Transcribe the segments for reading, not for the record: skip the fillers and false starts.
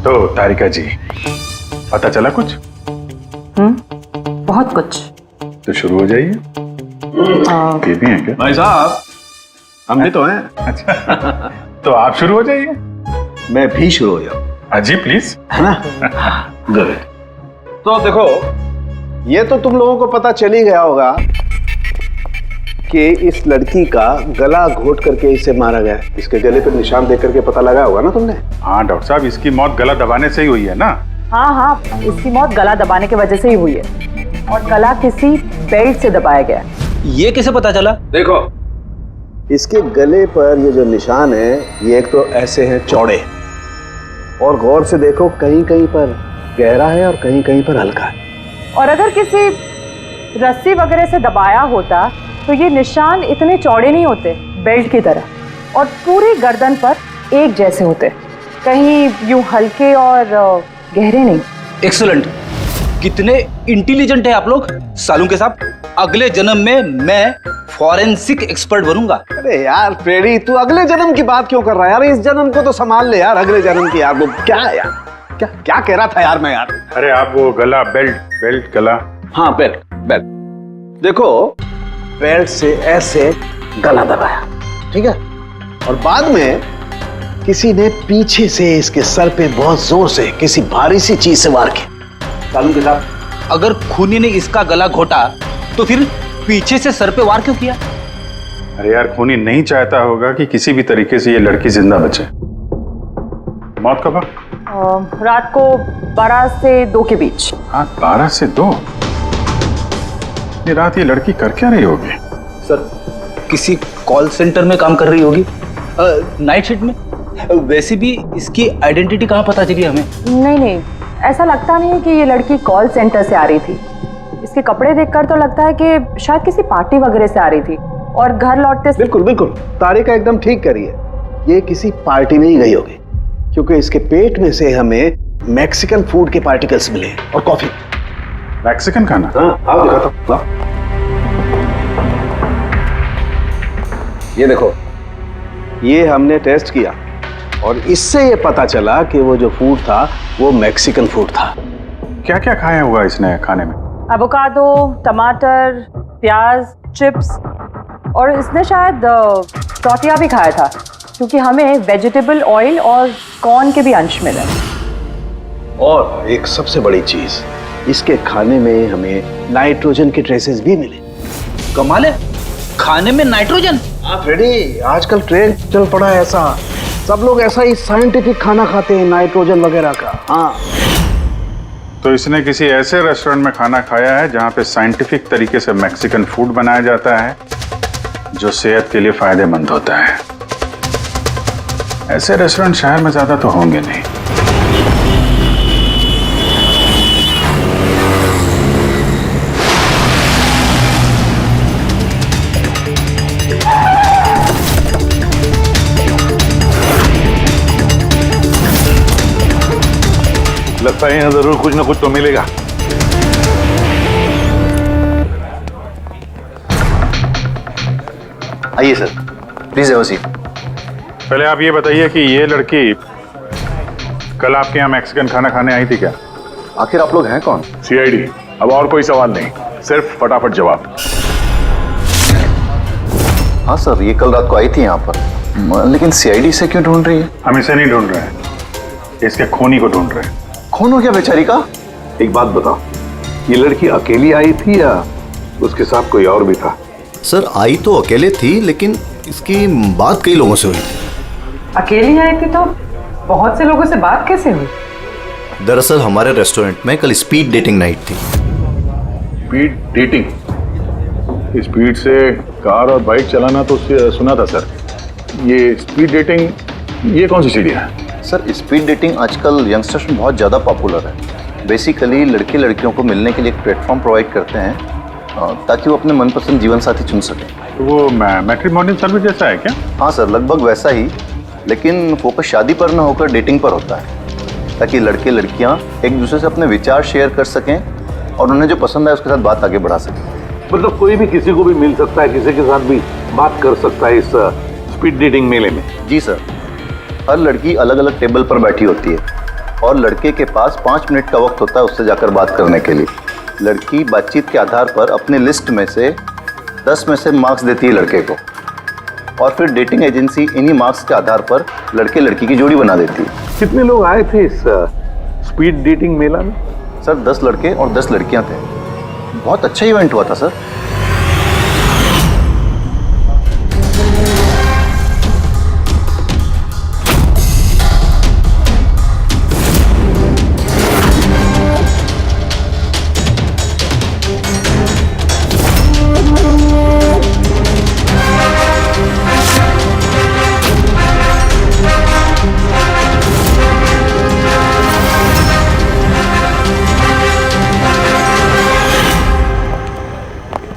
तो तारिका जी, पता चला कुछ? बहुत कुछ। तो शुरू हो जाइए। ये भी है क्या? भाई साहब, हम भी तो हैं। अच्छा तो आप शुरू हो जाइए। मैं भी शुरू हो जाऊं, जी प्लीज। है ना? गुड। तो देखो, ये तो तुम लोगों को पता चल ही गया होगा कि इस लड़की का गला घोट करके इसे मारा गया है। इसके गले पर निशान देख करके पता लगा होगा ना तुमने? हाँ डॉक्टर साहब, इसकी मौत गला दबाने से ही हुई है ना? हाँ, इसकी मौत गला दबाने की वजह से ही हुई है और गला किसी बेल्ट से दबाया गया है। ये कैसे पता चला? देखो, इसके गले पर ये जो निशान है, ये एक तो ऐसे हैं चौड़े, और गौर से देखो कहीं कहीं पर गहरा है और कहीं कहीं पर हल्का है। और अगर किसी रस्सी वगैरह से दबाया होता तो ये निशान इतने चौड़े नहीं होते बेल्ट की तरह, और पूरी गर्दन पर एक जैसे होते, कहीं यूं हल्के और गहरे नहीं। एक्सीलेंट, कितने इंटेलिजेंट है आप लोग। सालू के साहब, अगले जन्म में मैं फॉरेंसिक एक्सपर्ट बनूंगा। अरे यार फ्रेडी, तू अगले जन्म की बात क्यों कर रहा है यार? इस जन्म को तो संभाल ले यार, अगले जन्म की यार। वो क्या है यार, क्या क्या कह रहा था यार मैं यार? अरे आप वो गला, बेल्ट गला। हाँ, बेल्ट। देखो, बेल्ट से ऐसे गला दबाया, ठीक है, और बाद में किसी ने पीछे से इसके सर पे बहुत जोर से किसी भारी सी चीज से वार किया। सालू के साथ, अगर खूनी ने इसका गला घोटा तो फिर पीछे से सर पे वार क्यों किया? अरे यार, खूनी नहीं चाहता होगा कि किसी भी तरीके से ये लड़की जिंदा बचे। मौत कब? रात को 12 से 2 के बीच। हाँ, 12 से 2। ये रात ये लड़की कर क्या रही होगी? सर, किसी कॉल सेंटर में काम कर रही होगी, नाइट शिफ्ट में। वैसे भी इसकी आइडेंटिटी कहाँ पता चली हमें? नहीं, ऐसा लगता नहीं है कि ये लड़की कॉल सेंटर से आ रही थी। इसके कपड़े देखकर तो लगता है कि शायद किसी पार्टी वगैरह से आ रही थी और घर लौटते। बिल्कुल तारिका एकदम ठीक करी है। ये किसी पार्टी में ही गई होगी, क्योंकि इसके पेट में से हमें मैक्सिकन फूड के पार्टिकल्स मिले और कॉफी। मैक्सिकन खाना? हाँ, आओ दिखाता हूं। ये देखो, ये हमने टेस्ट किया और इससे ये पता चला कि वो जो फूड था वो मैक्सिकन फूड था। क्या क्या खाया हुआ इसने खाने में? एवोकाडो, टमाटर, प्याज, चिप्स, और इसने शायद टॉर्टिया भी खाया था, क्योंकि हमें वेजिटेबल ऑयल और कॉर्न के भी अंश मिले। और एक सबसे बड़ी चीज, इसके खाने में हमें नाइट्रोजन के ट्रेसेस भी मिले। कमाल है, खाने में नाइट्रोजन। हाँ फ्रेडी, आजकल ट्रेंड चल पड़ा है ऐसा, सब लोग ऐसा ही साइंटिफिक खाना खाते हैं, नाइट्रोजन वगैरह का। हाँ, तो इसने किसी ऐसे रेस्टोरेंट में खाना खाया है जहां पे साइंटिफिक तरीके से मैक्सिकन फूड बनाया जाता है, जो सेहत के लिए फायदेमंद होता है। ऐसे रेस्टोरेंट शहर में ज्यादा तो होंगे नहीं। लगता है यहाँ जरूर कुछ ना कुछ तो मिलेगा। आइए sir, please have a seat. पहले आप ये बताइए कि ये लड़की कल आपके यहाँ मैक्सिकन खाना खाने आई थी क्या? आखिर आप लोग हैं कौन? सीआईडी। अब और कोई सवाल नहीं, सिर्फ फटाफट जवाब। हाँ सर, ये कल रात को आई थी यहाँ पर, लेकिन सीआईडी से क्यों ढूंढ रही है? हम इसे नहीं ढूंढ रहे हैं, इसके खूनी को ढूंढ रहे हैं। खून हो गया बेचारी का? एक बात बताओ, ये लड़की अकेली आई थी या उसके साथ कोई और भी था? सर, आई तो अकेले थी, लेकिन इसकी बात कई लोगों से हुई थी। अकेली आई थी तो बहुत से लोगों से बात कैसे हुई? दरअसल हमारे रेस्टोरेंट में कल स्पीड डेटिंग नाइट थी। Speed dating? स्पीड से कार और बाइक चलाना तो सुना था सर। ये स्पीड डेटिंग, ये कौन सी चीज़ है? सर, स्पीड डेटिंग आजकल यंगस्टर्स में बहुत ज़्यादा पॉपुलर है। बेसिकली लड़के लड़कियों को मिलने के लिए एक प्लेटफॉर्म प्रोवाइड करते हैं ताकि वो अपने मनपसंद जीवन साथी चुन सकें। तो वो मैट्रिमोनियल सर्विस जैसा है क्या? हाँ सर, लगभग वैसा ही, लेकिन फोकस शादी पर न होकर डेटिंग पर होता है, ताकि लड़के लड़कियाँ एक दूसरे से अपने विचार शेयर कर सकें और उन्हें जो पसंद है उसके साथ बात आगे बढ़ा सकें। मतलब कोई भी किसी को भी मिल सकता है, किसी के साथ भी बात कर सकता है इस स्पीड डेटिंग मेले में? जी सर, हर लड़की अलग अलग टेबल पर बैठी होती है और लड़के के पास 5 मिनट का वक्त होता है उससे जाकर बात करने के लिए। लड़की बातचीत के आधार पर अपने लिस्ट में से 10 में से मार्क्स देती है लड़के को, और फिर डेटिंग एजेंसी इन्हीं मार्क्स के आधार पर लड़के लड़की की जोड़ी बना देती है। कितने लोग आए थे इस स्पीड डेटिंग मेला में? सर 10 लड़के और 10 लड़कियां थे। बहुत अच्छा इवेंट हुआ था सर।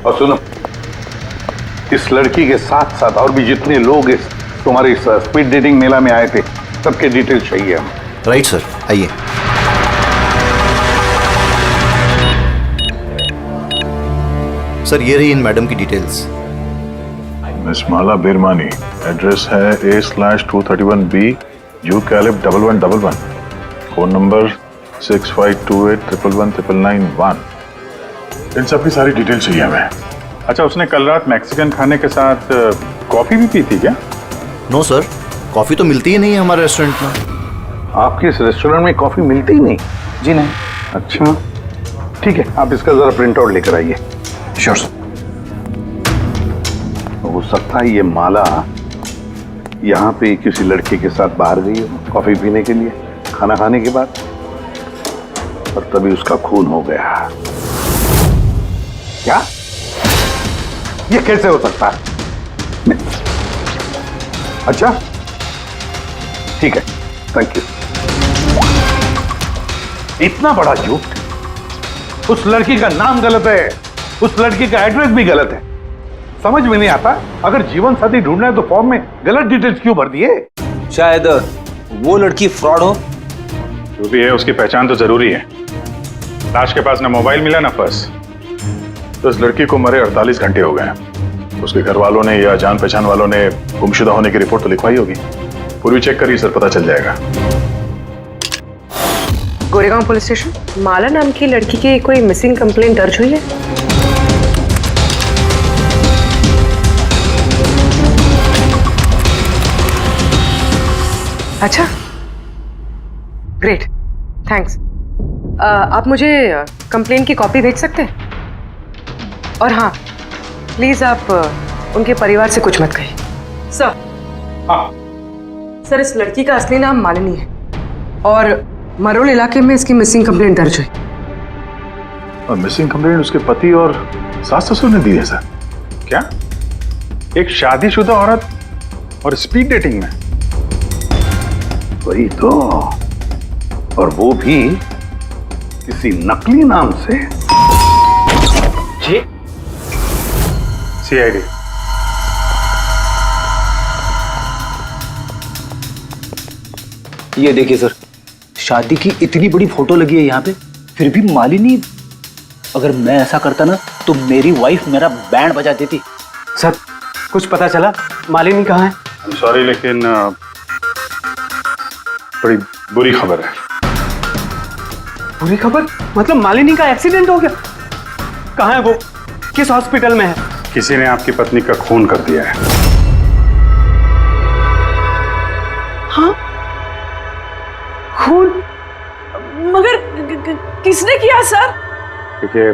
और सुनो, इस लड़की के साथ साथ और भी जितने लोग इस तुम्हारे इस स्पीड डेटिंग मेला में आए थे, सबके डिटेल्स चाहिए हमें। राइट सर, आइए। सर ये रही इन मैडम की डिटेल्स। मिस माला बिरमानी, एड्रेस है A/231B यू कैलिप 1111, फोन नंबर 6528119991। इन सब की सारी डिटेल चाहिए हमें। अच्छा, उसने कल रात मैक्सिकन खाने के साथ कॉफी भी पी थी क्या? नो सर, कॉफ़ी तो मिलती ही नहीं है हमारे रेस्टोरेंट में। आपके इस रेस्टोरेंट में कॉफी मिलती ही नहीं? जी नहीं। अच्छा ठीक है, आप इसका जरा प्रिंट आउट लेकर आइए। Sure sir. हो सकता है ये माला यहाँ पे किसी लड़के के साथ बाहर गई हो कॉफी पीने के लिए खाना खाने के बाद, और तभी उसका खून हो गया। क्या? ये कैसे हो सकता है? अच्छा ठीक है, थैंक यू। इतना बड़ा झूठ! उस लड़की का नाम गलत है, उस लड़की का एड्रेस भी गलत है। समझ में नहीं आता, अगर जीवन साथी ढूंढना है तो फॉर्म में गलत डिटेल्स क्यों भर दिए? शायद वो लड़की फ्रॉड हो। जो भी है उसकी पहचान तो जरूरी है। लाश के पास ना मोबाइल मिला ना पर्स। तो इस लड़की को मरे 48 घंटे हो गए हैं। उसके घर वालों ने या जान पहचान वालों ने गुमशुदा होने की रिपोर्ट तो लिखवाई होगी। पूरी चेक करिए सर, पता चल जाएगा। गोरेगांव पुलिस स्टेशन, माला नाम की लड़की की कोई मिसिंग कंप्लेंट दर्ज हुई है? अच्छा, ग्रेट, थैंक्स। आप मुझे कंप्लेंट की कॉपी भेज सकते हैं? और हाँ, प्लीज आप उनके परिवार से कुछ मत कहिए। सर, सर इस लड़की का असली नाम मालिनी है और मरोल इलाके में इसकी मिसिंग कंप्लेंट दर्ज हुई। और मिसिंग कंप्लेंट उसके पति और सास ससुर ने दी है सर? क्या? एक शादीशुदा औरत और स्पीड डेटिंग में? वही तो, और वो भी किसी नकली नाम से। जी CID। ये देखिए सर, शादी की इतनी बड़ी फोटो लगी है यहाँ पे, फिर भी मालिनी। अगर मैं ऐसा करता ना तो मेरी वाइफ मेरा बैंड बजा देती। सर कुछ पता चला मालिनी कहाँ है? आई एम सॉरी, लेकिन बड़ी बुरी खबर है। बुरी खबर? मतलब मालिनी का एक्सीडेंट हो गया? कहाँ है वो? किस हॉस्पिटल में है? किसी ने आपकी पत्नी का खून कर दिया है। हाँ? खून? मगर किसने किया सर? देखिए,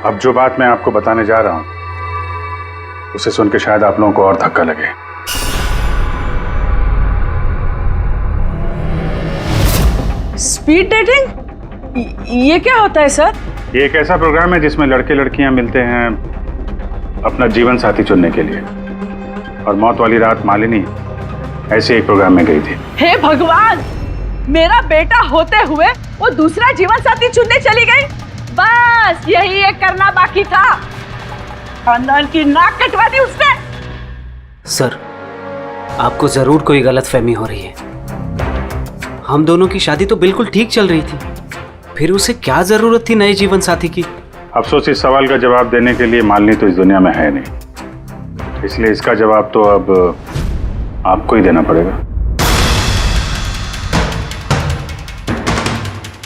अब जो बात मैं आपको बताने जा रहा हूं उसे सुन के शायद आप लोगों को और धक्का लगे। Speed dating? ये क्या होता है सर? ये एक ऐसा प्रोग्राम है जिसमें लड़के लड़कियां मिलते हैं अपना जीवन साथी चुनने के लिए। और मौत वाली रात मालिनी ऐसे एक प्रोग्राम में गई थी। हे भगवान, मेरा बेटा होते हुए वो दूसरा जीवन साथी चुनने चली गई। बस यही एक करना बाकी था। खानदान की नाक कटवा दी उसने। सर आपको जरूर कोई गलतफहमी हो रही है। हम दोनों की शादी तो बिल्कुल ठीक चल रही थी, फिर उसे क्या जरूरत थी नए जीवन साथी की? अफसोस, इस सवाल का जवाब देने के लिए मालिनी तो इस दुनिया में है नहीं, इसलिए इसका जवाब तो अब आपको ही देना पड़ेगा।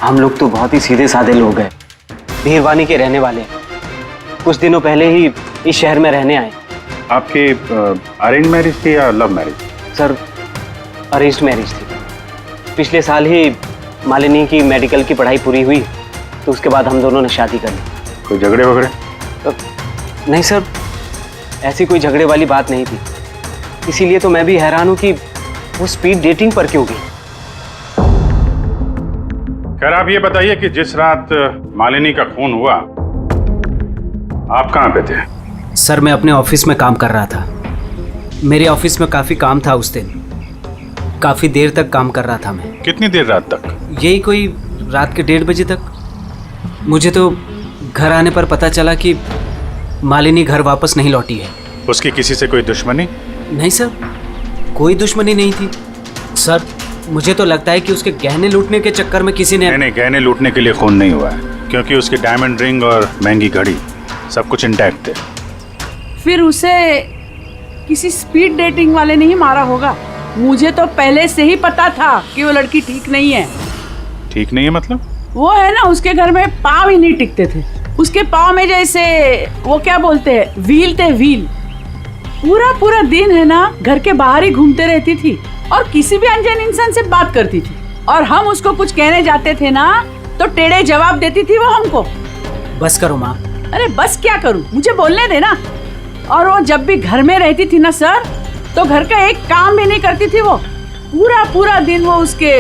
हम लोग तो बहुत ही सीधे साधे लोग हैं, भीरवानी के रहने वाले हैं। कुछ दिनों पहले ही इस शहर में रहने आए। आपकी अरेंज मैरिज थी या love marriage? Sir, arranged marriage थी। पिछले साल ही मालिनी की मेडिकल की पढ़ाई पूरी हुई, तो उसके बाद हम दोनों ने शादी कर ली। कोई झगड़े वगड़े? नहीं सर, ऐसी कोई झगड़े वाली बात नहीं थी। इसीलिए तो मैं भी हैरान हूं कि वो स्पीड डेटिंग पर क्यों गई। खैर, आप ये बताइए कि जिस रात मालिनी का खून हुआ, आप कहाँ पे थे? सर, मैं अपने ऑफिस में काम कर रहा था। मेरे ऑफिस में काफ़ी काम था उस दिन। काफ़ी देर तक काम कर रहा था मैं। कितनी देर रात तक? यही कोई रात के 1:30 बजे तक। मुझे तो घर आने पर पता चला कि मालिनी घर वापस नहीं लौटी है। उसकी किसी से कोई दुश्मनी? नहीं सर, कोई दुश्मनी नहीं थी। सर, मुझे तो लगता है कि उसके गहने लूटने के चक्कर में किसी ने... नहीं, गहने लूटने के लिए खून नहीं हुआ है, क्योंकि उसकी डायमंड रिंग और महंगी घड़ी सब कुछ इंटैक्ट थे। फिर उसे किसी स्पीड डेटिंग वाले ने ही मारा होगा। मुझे तो पहले से ही पता था कि वो लड़की ठीक नहीं है। ठीक नहीं है मतलब? वो है ना, उसके घर में पाँव ही नहीं टिकते थे। उसके पाँव में जैसे वो क्या बोलते हैं, व्हील थे, व्हील। पूरा पूरा दिन है ना, घर के बाहर ही घूमते रहती थी और किसी भी अनजान इंसान से बात करती थी। और हम उसको कुछ कहने जाते थे ना, तो टेढ़े जवाब देती थी वो हमको। बस करो माँ। अरे बस क्या करूं, मुझे बोलने देना। और वो जब भी घर में रहती थी ना सर, तो घर का एक काम भी नहीं करती थी वो। पूरा पूरा दिन वो उसके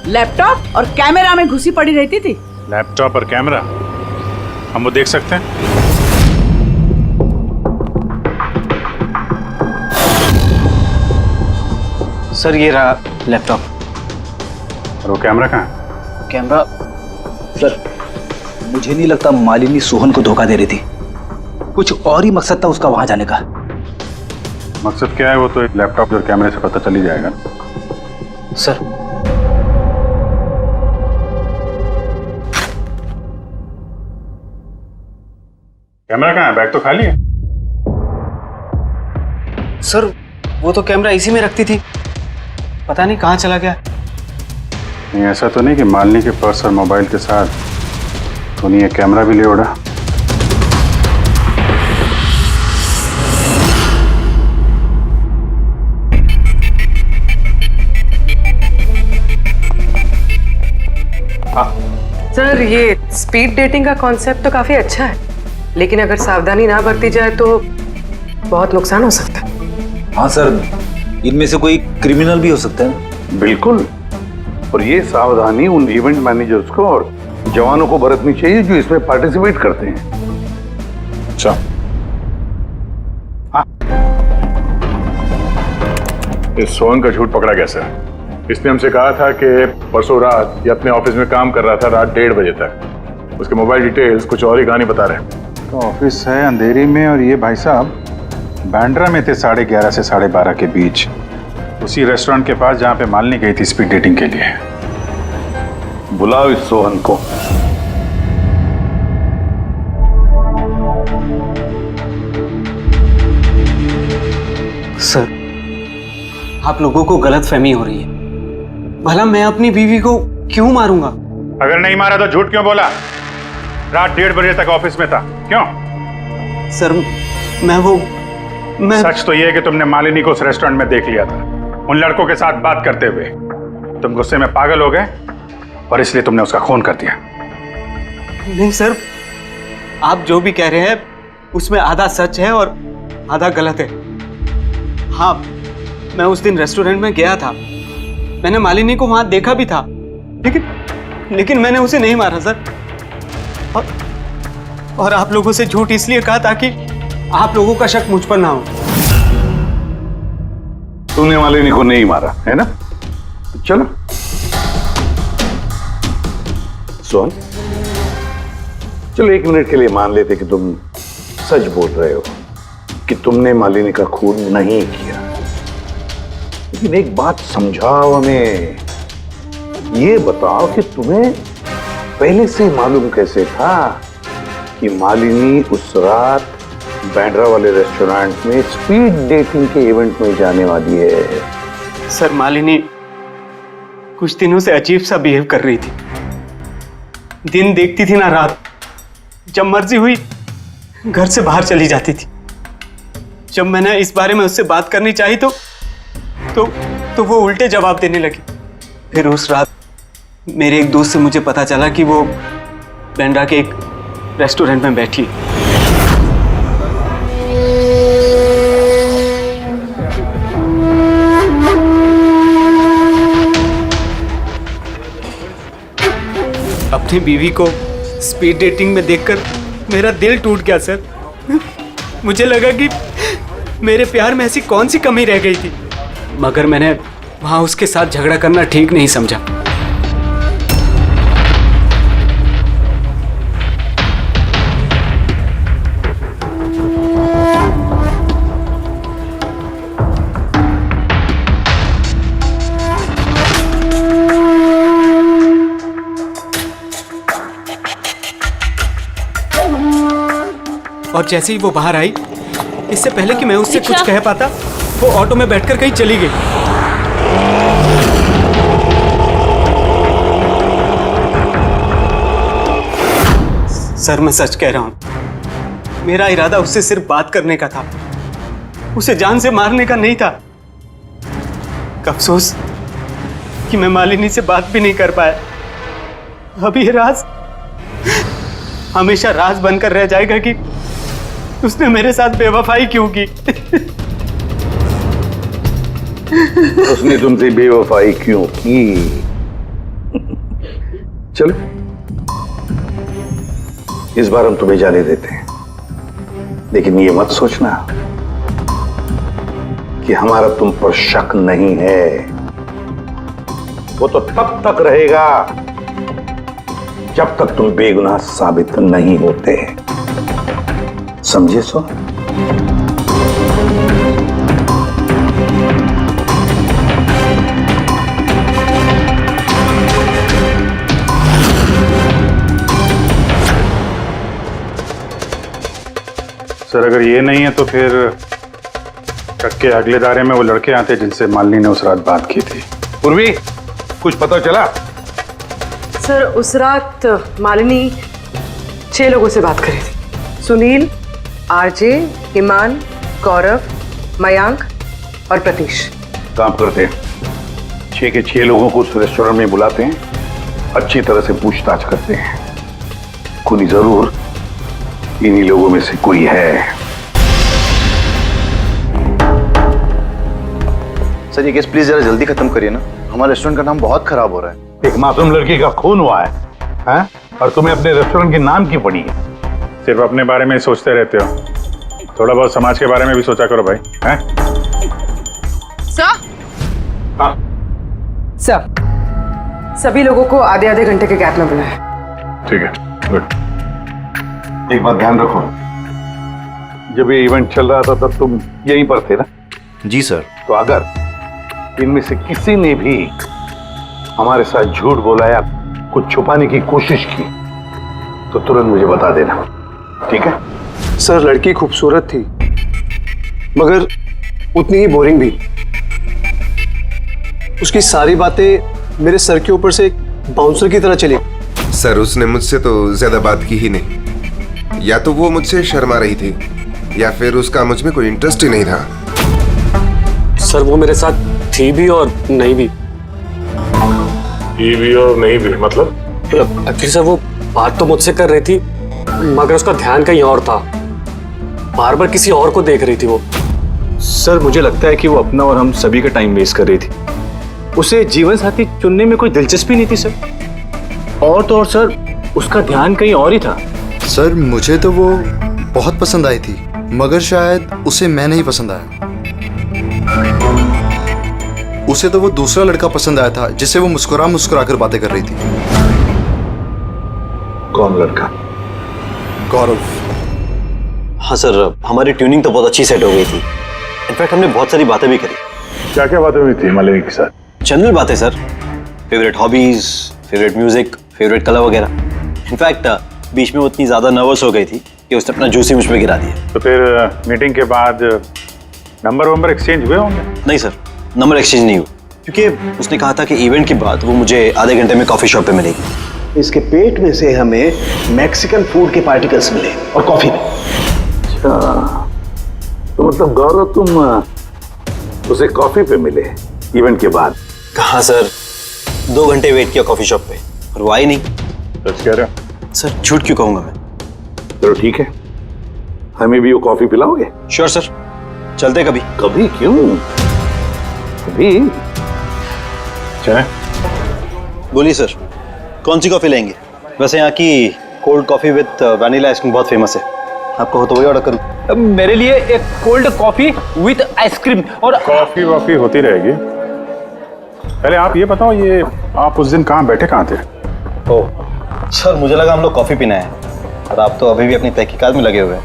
लैपटॉप और कैमरा में घुसी पड़ी रहती थी। लैपटॉप और कैमरा, हम वो देख सकते हैं? सर, ये रहा लैपटॉप। और वो कैमरा कहाँ है? कैमरा? सर, मुझे नहीं लगता मालिनी सोहन को धोखा दे रही थी। कुछ और ही मकसद था उसका वहां जाने का। मकसद क्या है वो तो एक लैपटॉप और कैमरे से पता चल ही जाएगा। सर, कैमरा कहाँ है? बैग तो खाली है। सर, वो तो कैमरा इसी में रखती थी, पता नहीं कहाँ चला गया। नहीं, ऐसा तो नहीं कि मालिनी के पर्स और मोबाइल के साथ उन्हें एक कैमरा भी ले उड़ा? सर, ये स्पीड डेटिंग का कॉन्सेप्ट तो काफी अच्छा है, लेकिन अगर सावधानी ना बरती जाए तो बहुत नुकसान हो सकता है। हाँ सर, इनमें से कोई क्रिमिनल भी हो सकता है। बिल्कुल। और ये सावधानी उन इवेंट मैनेजर्स को और जवानों को बरतनी चाहिए जो इसमें पार्टिसिपेट करते हैं। अच्छा, हाँ। इस सोहन का झूठ पकड़ा कैसे? इसने हमसे कहा था कि परसों रात ये अपने ऑफिस में काम कर रहा था रात 1:30 बजे तक। उसके मोबाइल डिटेल्स कुछ और ही कहानी बता रहे हैं। तो ऑफिस है अंधेरी में और ये भाई साहब बांद्रा में थे 11:30 से 12:30 के बीच, उसी रेस्टोरेंट के पास जहां पे मालिनी गई थी स्पीड डेटिंग के लिए। बुलाओ इस सोहन को। सर, आप लोगों को गलतफहमी हो रही है। भला मैं अपनी बीवी को क्यों मारूंगा? अगर नहीं मारा तो झूठ क्यों बोला? रात 1:30 बजे तक ऑफिस में था, क्यों? सर, मैं सच तो यह है कि तुमने मालिनी को उस रेस्टोरेंट में देख लिया था उन लड़कों के साथ बात करते हुए। तुम गुस्से में पागल हो गए और इसलिए तुमने उसका खून कर दिया। नहीं सर, आप जो भी कह रहे हैं उसमें आधा सच है और आधा गलत है। हाँ, मैं उस दिन रेस्टोरेंट में गया था, मैंने मालिनी को वहां देखा भी था, लेकिन मैंने उसे नहीं मारा सर। और आप लोगों से झूठ इसलिए कहा ताकि आप लोगों का शक मुझ पर ना हो। तूने मालिनी को नहीं मारा है ना? चलो सोहन, चलो 1 मिनट के लिए मान लेते कि तुम सच बोल रहे हो कि तुमने मालिनी का खून नहीं किया। लेकिन एक बात समझाओ हमें, ये बताओ कि तुम्हें पहले से मालूम कैसे था कि मालिनी उस रात बांद्रा वाले रेस्टोरेंट में स्पीड डेटिंग के इवेंट में जाने वाली है? सर, मालिनी कुछ दिनों से अजीब सा बिहेव कर रही थी। दिन देखती थी ना रात, जब मर्जी हुई घर से बाहर चली जाती थी। जब मैंने इस बारे में उससे बात करनी चाही तो वो उल्टे जवाब देने लगी। फिर उस रात मेरे एक दोस्त से मुझे पता चला कि वो बांद्रा के एक रेस्टोरेंट में बैठी है। अपनी बीवी को स्पीड डेटिंग में देखकर मेरा दिल टूट गया सर। मुझे लगा कि मेरे प्यार में ऐसी कौन सी कमी रह गई थी, मगर मैंने वहां उसके साथ झगड़ा करना ठीक नहीं समझा। और जैसे ही वो बाहर आई, इससे पहले कि मैं उससे कुछ कह पाता, वो ऑटो में बैठकर कहीं चली गई। सर मैं सच कह रहा हूं, मेरा इरादा उससे सिर्फ बात करने का था, उसे जान से मारने का नहीं था। अफसोस कि मैं मालिनी से बात भी नहीं कर पाया। अब ये राज हमेशा राज बनकर रह जाएगा कि उसने मेरे साथ बेवफाई क्यों की। उसने तुमसे बेवफाई क्यों की? चलो इस बार हम तुम्हें जाने देते हैं, लेकिन ये मत सोचना कि हमारा तुम पर शक नहीं है। वो तो तब तक रहेगा जब तक तुम बेगुनाह साबित नहीं होते, समझे? सो सर अगर ये नहीं है तो फिर ट्रक के अगले दायरे में वो लड़के आते जिनसे मालिनी ने उस रात बात की थी। पूर्वी कुछ पता चला? सर उस रात मालिनी 6 लोगों से बात करी थी। सुनील, आरजे, ईमान, गौरव, मयांक और प्रतीश। काम करते हैं, 6 के 6 लोगों को उस रेस्टोरेंट में बुलाते हैं, अच्छी तरह से पूछताछ करते हैं। खूनी जरूर इन्हीं लोगों में से कोई है। सर ये केस प्लीज जरा जल्दी खत्म करिए ना, हमारे रेस्टोरेंट का नाम बहुत खराब हो रहा है। एक मासूम लड़की का खून हुआ है, हैं? और तुम्हें अपने रेस्टोरेंट के नाम की पड़ी है। सिर्फ अपने बारे में ही सोचते रहते हो, थोड़ा बहुत समाज के बारे में भी सोचा करो भाई। हैं? हाँ सर सभी लोगों को आधे आधे घंटे के गैप में बुलाया। ठीक है, गुड। एक बात ध्यान रखो, जब ये इवेंट चल रहा था तब तुम यहीं पर थे ना? जी सर। तो अगर इनमें से किसी ने भी हमारे साथ झूठ बोला या कुछ छुपाने की कोशिश की तो तुरंत मुझे बता देना, ठीक है? सर लड़की खूबसूरत थी, मगर उतनी ही बोरिंग भी। उसकी सारी बातें मेरे सर के ऊपर से एक बाउंसर की तरह चली। सर उसने मुझसे तो ज्यादा बात की ही नहीं, या तो वो मुझसे शर्मा रही थी या फिर उसका मुझ में कोई इंटरेस्ट ही नहीं था। सर वो मेरे साथ थी भी और नहीं भी। थी भी और नहीं भी मतलब? एक्चुअली सर वो बात तो मुझसे कर रही थी, मगर उसका ध्यान कहीं और था, बार बार किसी और को देख रही थी वो। सर मुझे लगता है कि वो अपना और हम सभी का टाइम वेस्ट कर रही थी। उसे जीवन साथी चुनने में कोई दिलचस्पी नहीं थी सर, और तो और सर उसका ध्यान कहीं और ही था। सर मुझे तो वो बहुत पसंद आई थी, मगर शायद उसे मैं नहीं पसंद आया। उसे तो वो दूसरा लड़का पसंद आया था जिससे वो मुस्कुरा मुस्कुरा कर बातें कर रही थी। कौन लड़का? गौरव। हाँ सर, हमारी ट्यूनिंग तो बहुत अच्छी सेट हो गई थी। इनफैक्ट हमने बहुत सारी बातें भी करी। क्या क्या बातें हुई थी मालिनी के साथ? जनरल बातें sir, favourite hobbies, favourite music, favourite colour वगैरह। इनफैक्ट बीच में वो इतनी ज्यादा नर्वस हो गई थी कि उसने अपना जूस ही मुझ पे गिरा दिया। तो फिर मीटिंग के बाद नंबर एक्सचेंज हुए होंगे? नहीं सर, नंबर एक्सचेंज नहीं हुआ, क्योंकि उसने कहा था कि इवेंट के बाद वो मुझे आधे घंटे में कॉफी शॉप पे मिलेगी। इसके पेट में से हमें मैक्सिकन फूड के पार्टिकल्स मिले और कॉफी में। अच्छा, तो मतलब गौरव तुम उसे कॉफी पे मिले इवेंट के बाद? कहाँ सर, 2 घंटे वेट किया कॉफी शॉप पे और वो आई नहीं। सच कह रहे हो? सर झूठ क्यों कहूंगा मैं। चलो ठीक है, हमें भी वो कॉफी पिलाओगे? श्योर सर, चलते कभी। कभी क्यों, कभी। चाय? बोलिए सर, कौन सी कॉफी लेंगे? वैसे यहाँ की cold coffee with vanilla ice cream बहुत फेमस है, आपको हो तो वही ऑर्डर करूँ। मेरे लिए एक कोल्ड कॉफी विद आइसक्रीम। और कॉफी वॉफी होती रहेगी। पहले आप ये बताओ, ये आप उस दिन कहाँ बैठे कहाँ थे? ओह सर, मुझे लगा हम लोग कॉफी पीना है और आप तो अभी भी अपनी तहकीकात में लगे हुए हैं।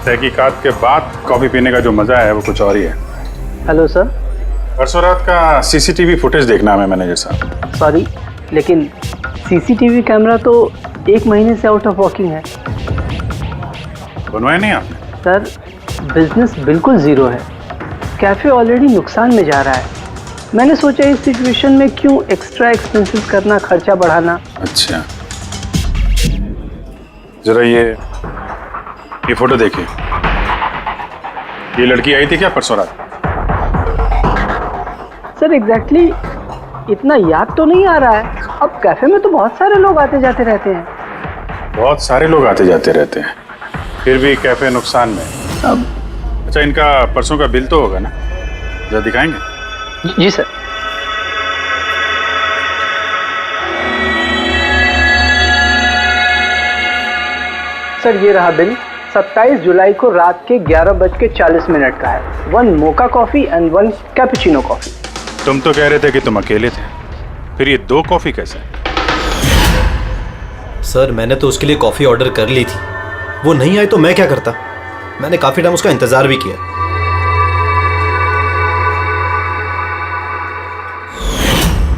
तहकीकात के बाद कॉफी पीने का जो मजा है वो कुछ और ही है। Hello sir. परसों रात का सीसीटीवी फुटेज देखना है मैनेजर साहब। सॉरी, लेकिन सीसीटीवी कैमरा तो 1 महीने से आउट ऑफ वर्किंग है। बनवाया नहीं आपने? सर, बिजनेस बिल्कुल ज़ीरो है। कैफ़े ऑलरेडी नुकसान में जा रहा है। मैंने सोचा इस सिचुएशन में क्यों एक्स्ट्रा एक्सपेंसेस करना, खर्चा बढ़ाना। अच्छा, जरा ये फोटो देखिए। ये लड़की आई थी क्या परसों रात? सर एग्जैक्टली इतना याद तो नहीं आ रहा है। अब कैफ़े में तो बहुत सारे लोग आते जाते रहते हैं। बहुत सारे लोग आते जाते रहते हैं, फिर भी कैफे नुकसान में। अब अच्छा, इनका परसों का बिल तो होगा ना, जरा दिखाएंगे? जी सर। सर ये रहा बिल। 27 जुलाई को रात के 11:40 का है। 1 mocha coffee and 1 cappuccino coffee. तुम तो कह रहे थे कि तुम अकेले थे, फिर ये 2 कॉफी कैसे? सर मैंने तो उसके लिए कॉफी ऑर्डर कर ली थी, वो नहीं आई तो मैं क्या करता। मैंने काफी टाइम उसका इंतजार भी किया।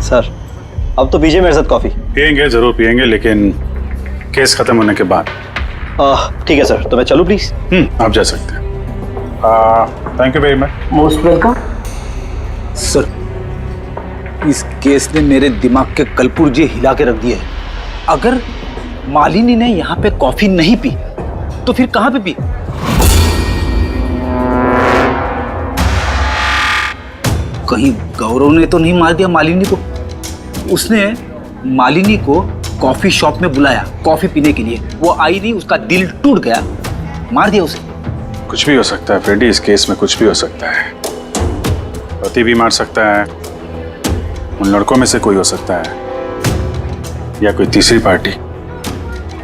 सर अब तो पीजिए मेरे साथ कॉफी। पियेंगे, जरूर पियेंगे, लेकिन केस खत्म होने के बाद। ठीक है सर, तो मैं चलूं प्लीज? आप जा सकते हैं। Thank you very much. Most welcome. Sir, इस केस ने मेरे दिमाग के कलपुर्जे हिला के रख दिए हैं। अगर मालिनी ने यहाँ पे कॉफी नहीं पी तो फिर कहाँ पे पी? कहीं गौरव ने तो नहीं मार दिया मालिनी को? उसने मालिनी को कॉफी शॉप में बुलाया कॉफी पीने के लिए, वो आई नहीं, उसका दिल टूट गया, मार दिया उसे। कुछ भी हो सकता है फ्रेडी, इस केस में कुछ भी हो सकता है। पति भी मार सकता है, उन लड़कों में से कोई हो सकता है, या कोई तीसरी पार्टी।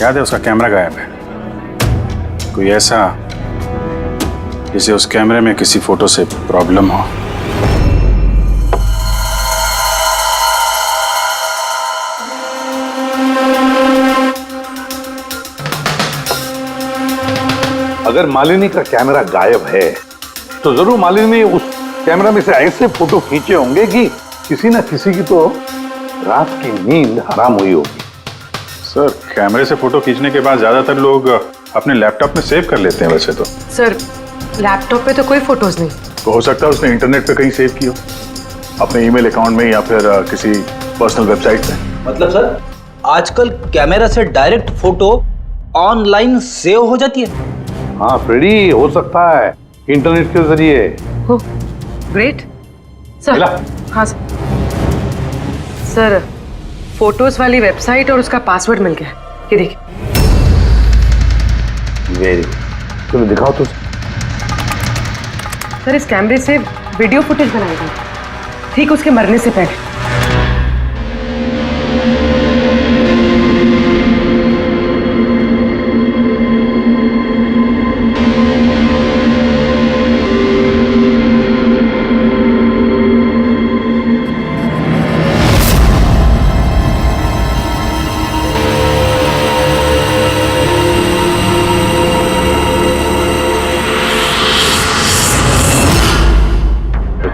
याद है उसका कैमरा गायब है, कोई ऐसा जिसे उस कैमरे में किसी फोटो से प्रॉब्लम हो। अगर मालिनी का कैमरा गायब है तो जरूर मालिनी ने उस कैमरा में से ऐसे फोटो खींचे होंगे कि किसी ना किसी की तो रात की नींद हराम हुई होगी। सर, कैमरे से फोटो खींचने के बाद ज्यादातर लोग अपने लैपटॉप में सेव कर लेते हैं वैसे तो। सर, लैपटॉप पे तो कोई फोटोज नहीं। तो हो सकता है उसने इंटरनेट पे कहीं सेव की हो, अपने ईमेल अकाउंट में या फिर किसी पर्सनल वेबसाइट पे। मतलब सर, आजकल कैमरा से डायरेक्ट फोटो ऑनलाइन सेव हो जाती है? हाँ फ्रेडी, हो सकता है इंटरनेट के जरिए। हो ग्रेट सर। हाँ सर। सर, फोटोज वाली वेबसाइट और उसका पासवर्ड मिल गया, ये देखिए। वेरी, चलो दिखाओ तो। सर, इस कैमरे से वीडियो फुटेज बनाई गई ठीक उसके मरने से पहले।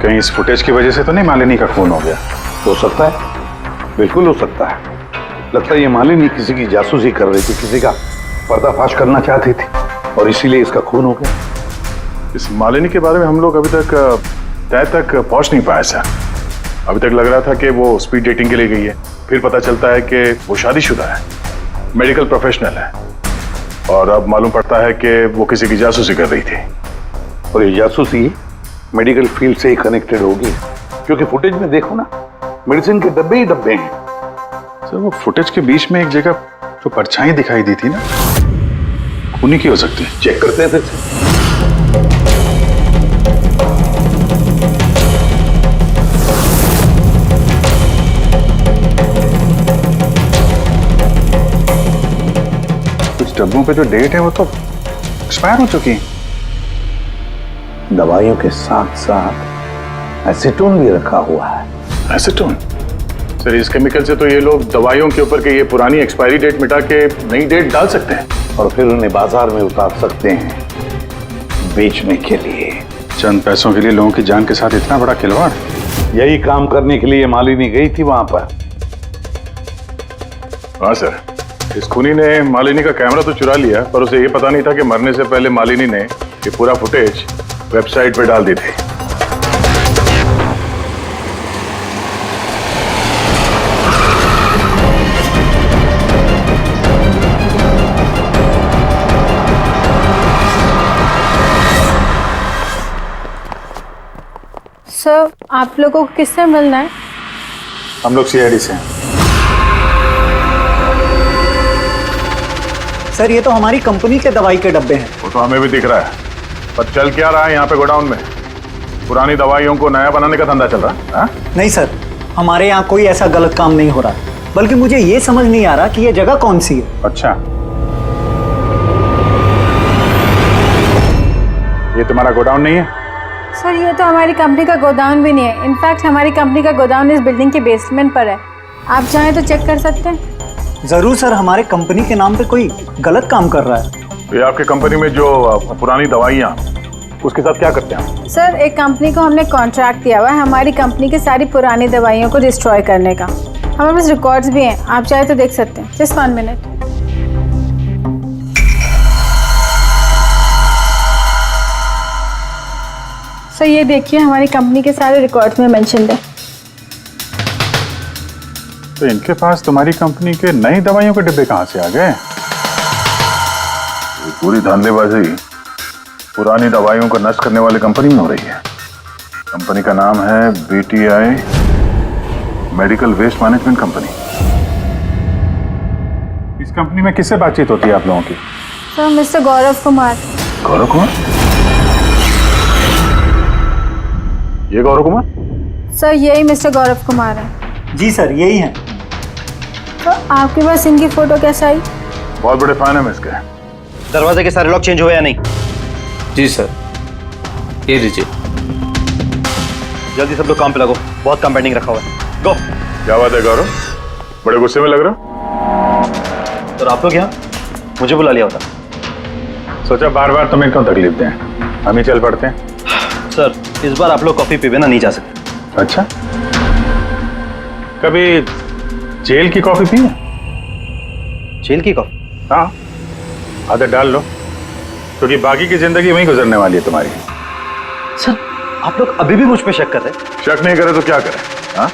कहीं इस फुटेज की वजह से तो नहीं मालिनी का खून हो गया? हो सकता है, बिल्कुल हो सकता है। लगता है ये मालिनी किसी की जासूसी कर रही थी, किसी का पर्दाफाश करना चाहती थी और इसीलिए इसका खून हो गया। इस मालिनी के बारे में हम लोग अभी तक तय तक पहुंच नहीं पाए सर। अभी तक लग रहा था कि वो स्पीड डेटिंग के लिए गई है, फिर पता चलता है कि वो शादीशुदा है, मेडिकल प्रोफेशनल है, और अब मालूम पड़ता है कि वो किसी की जासूसी कर रही थी। और ये जासूसी मेडिकल फील्ड से ही कनेक्टेड होगी, क्योंकि फुटेज में देखो ना, मेडिसिन के डब्बे ही डब्बे हैं। सर वो फुटेज के बीच में एक जगह जो परछाई दिखाई दी थी ना, खूनी की हो सकती है। चेक करते हैं फिर से। कुछ डब्बों पे जो डेट है वो तो एक्सपायर हो चुकी है। दवाइयों के साथ साथ एसीटोन भी रखा हुआ है। एसीटोन? सर इस केमिकल से तो ये लोग दवाइयों के ऊपर के ये पुरानी एक्सपायरी डेट मिटा के नई डेट डाल सकते हैं और फिर उन्हें बाजार में उतार सकते हैं बेचने के लिए। चंद पैसों के लिए लोगों की जान के साथ इतना बड़ा खिलवाड़। यही काम करने के लिए मालिनी गई थी वहां पर। हाँ सर, इस खूनी ने मालिनी का कैमरा तो चुरा लिया, पर उसे ये पता नहीं था कि मरने से पहले मालिनी ने ये पूरा फुटेज वेबसाइट पे डाल दी थी। सर आप लोगों को किससे मिलना है? हम लोग सीआईडी से हैं। सर ये तो हमारी कंपनी के दवाई के डब्बे हैं। वो तो हमें भी दिख रहा है, पर चल क्या रहा है यहाँ पे गोडाउन में? पुरानी दवाइयों को नया बनाने का धंधा चल रहा है? हाँ? नहीं सर, हमारे यहाँ कोई ऐसा गलत काम नहीं हो रहा, बल्कि मुझे ये समझ नहीं आ रहा कि ये जगह कौन सी है। अच्छा, ये तुम्हारा गोडाउन नहीं है? सर ये तो हमारी कंपनी का गोदाम भी नहीं है। इनफैक्ट हमारी कंपनी का गोदाम इस बिल्डिंग के बेसमेंट पर है। आप चाहें तो चेक कर सकते हैं। जरूर सर, हमारे कंपनी के नाम पे कोई गलत काम कर रहा है। तो ये आपकी कंपनी में जो पुरानी दवाइयाँ, उसके साथ क्या करते हैं? सर एक कंपनी को हमने कॉन्ट्रैक्ट दिया हुआ है हमारी कंपनी की सारी पुरानी दवाइयों को डिस्ट्रॉय करने का। हमारे पास रिकॉर्ड्स भी हैं, आप चाहे तो देख सकते हैं। Just 1 minute. सर ये देखिए, हमारी कंपनी के सारे रिकॉर्ड्स में मेंशन है। तो इनके पास तुम्हारी कंपनी के नई दवाइयों के डिब्बे कहाँ से आ गए? ये पूरी धांधलेबाजी पुरानी दवाइयों को नष्ट करने वाली कंपनी में हो रही है। कंपनी का नाम है BTI medical waste management company. इस कंपनी में किससे बातचीत होती है आप लोगों की? Sir mister Gaurav Kumar. गौरव कुमार? ये गौरव कुमार? सर यही मिस्टर गौरव कुमार है। जी सर यही है। तो आपके पास इनकी फोटो कैसे आई? बहुत बड़े फैन है मैं इसके। दरवाजे के सारे लॉक चेंज हुए या नहीं? जी सर, ये लीजिए। जल्दी सब लोग काम पे लगो, बहुत काम पेंडिंग रखा हुआ है। गो। क्या बात है गौरव, बड़े गुस्से में लग रहा हो? तो आप लोग यहाँ मुझे बुला लिया होता। सोचा बार बार तुम्हें क्यों तकलीफ दें, हम ही चल पड़ते हैं। सर इस बार आप लोग कॉफी पी बिना नहीं जा सकते। अच्छा, कभी जेल की कॉफी पी है? जेल की कॉफी? हाँ, आदत डाल लो, क्योंकि बाकी की जिंदगी वहीं गुजरने वाली है तुम्हारी। सर आप लोग अभी भी मुझ पे शक कर रहे हैं? शक नहीं करे तो क्या करें? हाँ,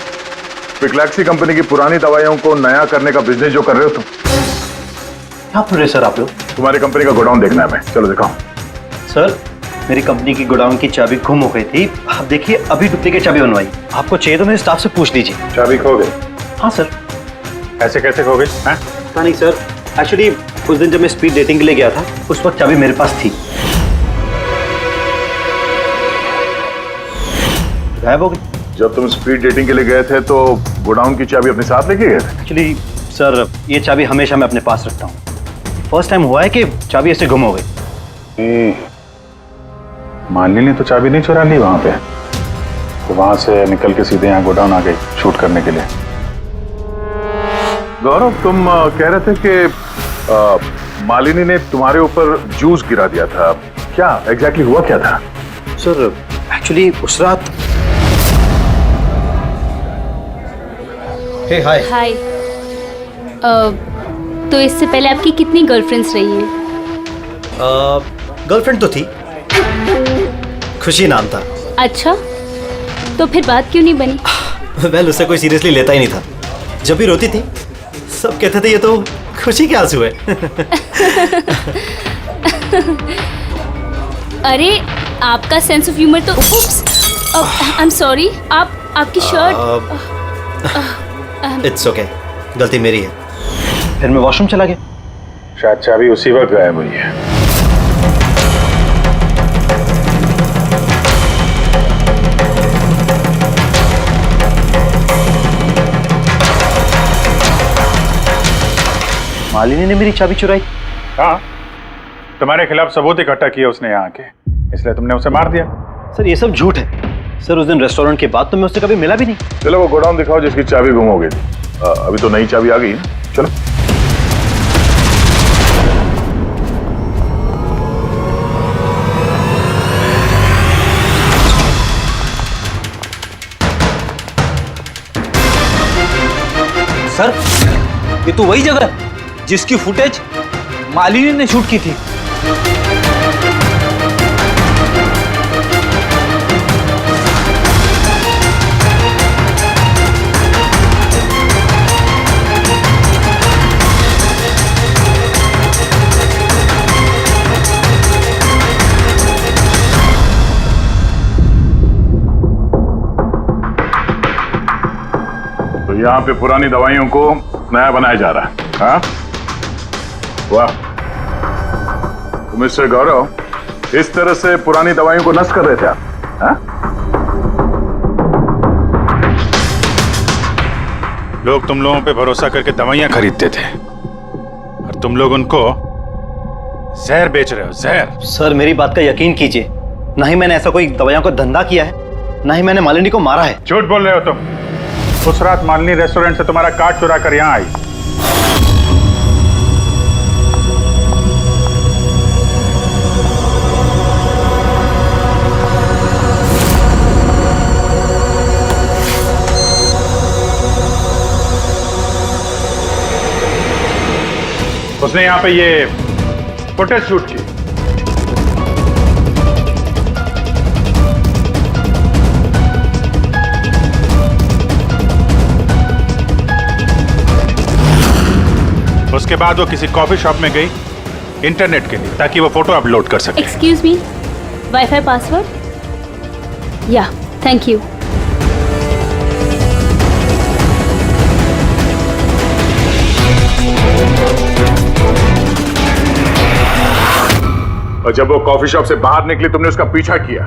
पिक्लैक्सी कंपनी की पुरानी दवाइयों को नया करने का बिजनेस जो कर रहे हो तुम। क्या कर रहे सर आप लोग? तुम्हारी कंपनी का गोडाउन देखना है, मैं चलो दिखाओ। सर मेरी कंपनी की गोडाउन की चाबी गुम हो गई थी, आप देखिए अभी डुप्लीकेट चाबी बनवाई। आपको चाहिए तो मेरे स्टाफ से पूछ लीजिए। चाबी खो गई? हाँ सर। ऐसे कैसे खो गई? पता नहीं सर, एक्चुअली उस दिन जब मैं स्पीड डेटिंग के लिए गया था उस वक्त चाबी मेरे पास थी, गायब हो गई। जब तुम स्पीड डेटिंग के लिए गए थे तो गोडाउन की चाबी अपने साथ लेके गए थे? एक्चुअली सर ये चाबी हमेशा मैं अपने पास रखता हूँ। फर्स्ट टाइम हुआ है कि चाबी ऐसे गुम हो गई। मालिनी ने तो चाबी नहीं चुरा ली वहां पे, तो वहां से निकल के सीधे यहाँ गोडाउन आ गई शूट करने के लिए। गौरव तुम कह रहे थे कि मालिनी ने तुम्हारे ऊपर जूस गिरा दिया था, क्या एग्जैक्टली हुआ क्या था? सर एक्चुअली उस रात। हे हाय। हाय। तो इससे पहले आपकी कितनी गर्लफ्रेंड्स रही हैं? गर्लफ्रेंड तो थी, खुशी नाम था। अच्छा, तो फिर बात क्यों नहीं बनी? वेल उससे कोई सीरियसली लेता ही नहीं था। जब भी रोती थी सब कहते थे ये तो खुशी के आंसू है। अरे आपका सेंस ऑफ ह्यूमर तो आई एम सॉरी, आपकी शर्ट। इट्स ओके, गलती मेरी है। फिर मैं वॉशरूम चला गया। शायद चाबी उसी वक्त गायब हुई है। मालिनी ने मेरी चाबी चुराई? हाँ, तुम्हारे खिलाफ सबूत इकट्ठा किया उसने यहाँ आके, इसलिए तुमने उसे मार दिया। सर ये सब झूठ है। सर उस दिन रेस्टोरेंट के बाद तो मैं उससे कभी मिला भी नहीं। चलो वो गोडाउन दिखाओ जिसकी चाबी गुम हो गई थी। अभी तो नई चाबी आ गई है, चलो। सर ये तो वही जगह है जिसकी फुटेज मालिनी ने शूट की थी। तो यहाँ पे पुरानी दवाइयों को नया बनाया जा रहा है। हाँ, वाह। तो मिस्टर गौरव, इस तरह से पुरानी दवाइयों को नष्ट कर रहे थे आप? हाँ? लोग तुम लोगों पे भरोसा करके दवाइयां खरीदते थे और तुम लोग उनको जहर बेच रहे हो, जहर। सर मेरी बात का यकीन कीजिए, ना ही मैंने ऐसा कोई दवाइयों का धंधा किया है, ना ही मैंने मालिनी को मारा है। झूठ बोल रहे हो तुम। उस रात मालिनी रेस्टोरेंट से तुम्हारा कार्ड चुरा कर यहां आई। उसने यहां पे ये फुटेज शूट की। उसके बाद वो किसी कॉफी शॉप में गई इंटरनेट के लिए, ताकि वो फोटो अपलोड कर सके। Excuse me, wifi password? या, थैंक यू। और जब वो कॉफी शॉप से बाहर निकली तुमने उसका पीछा किया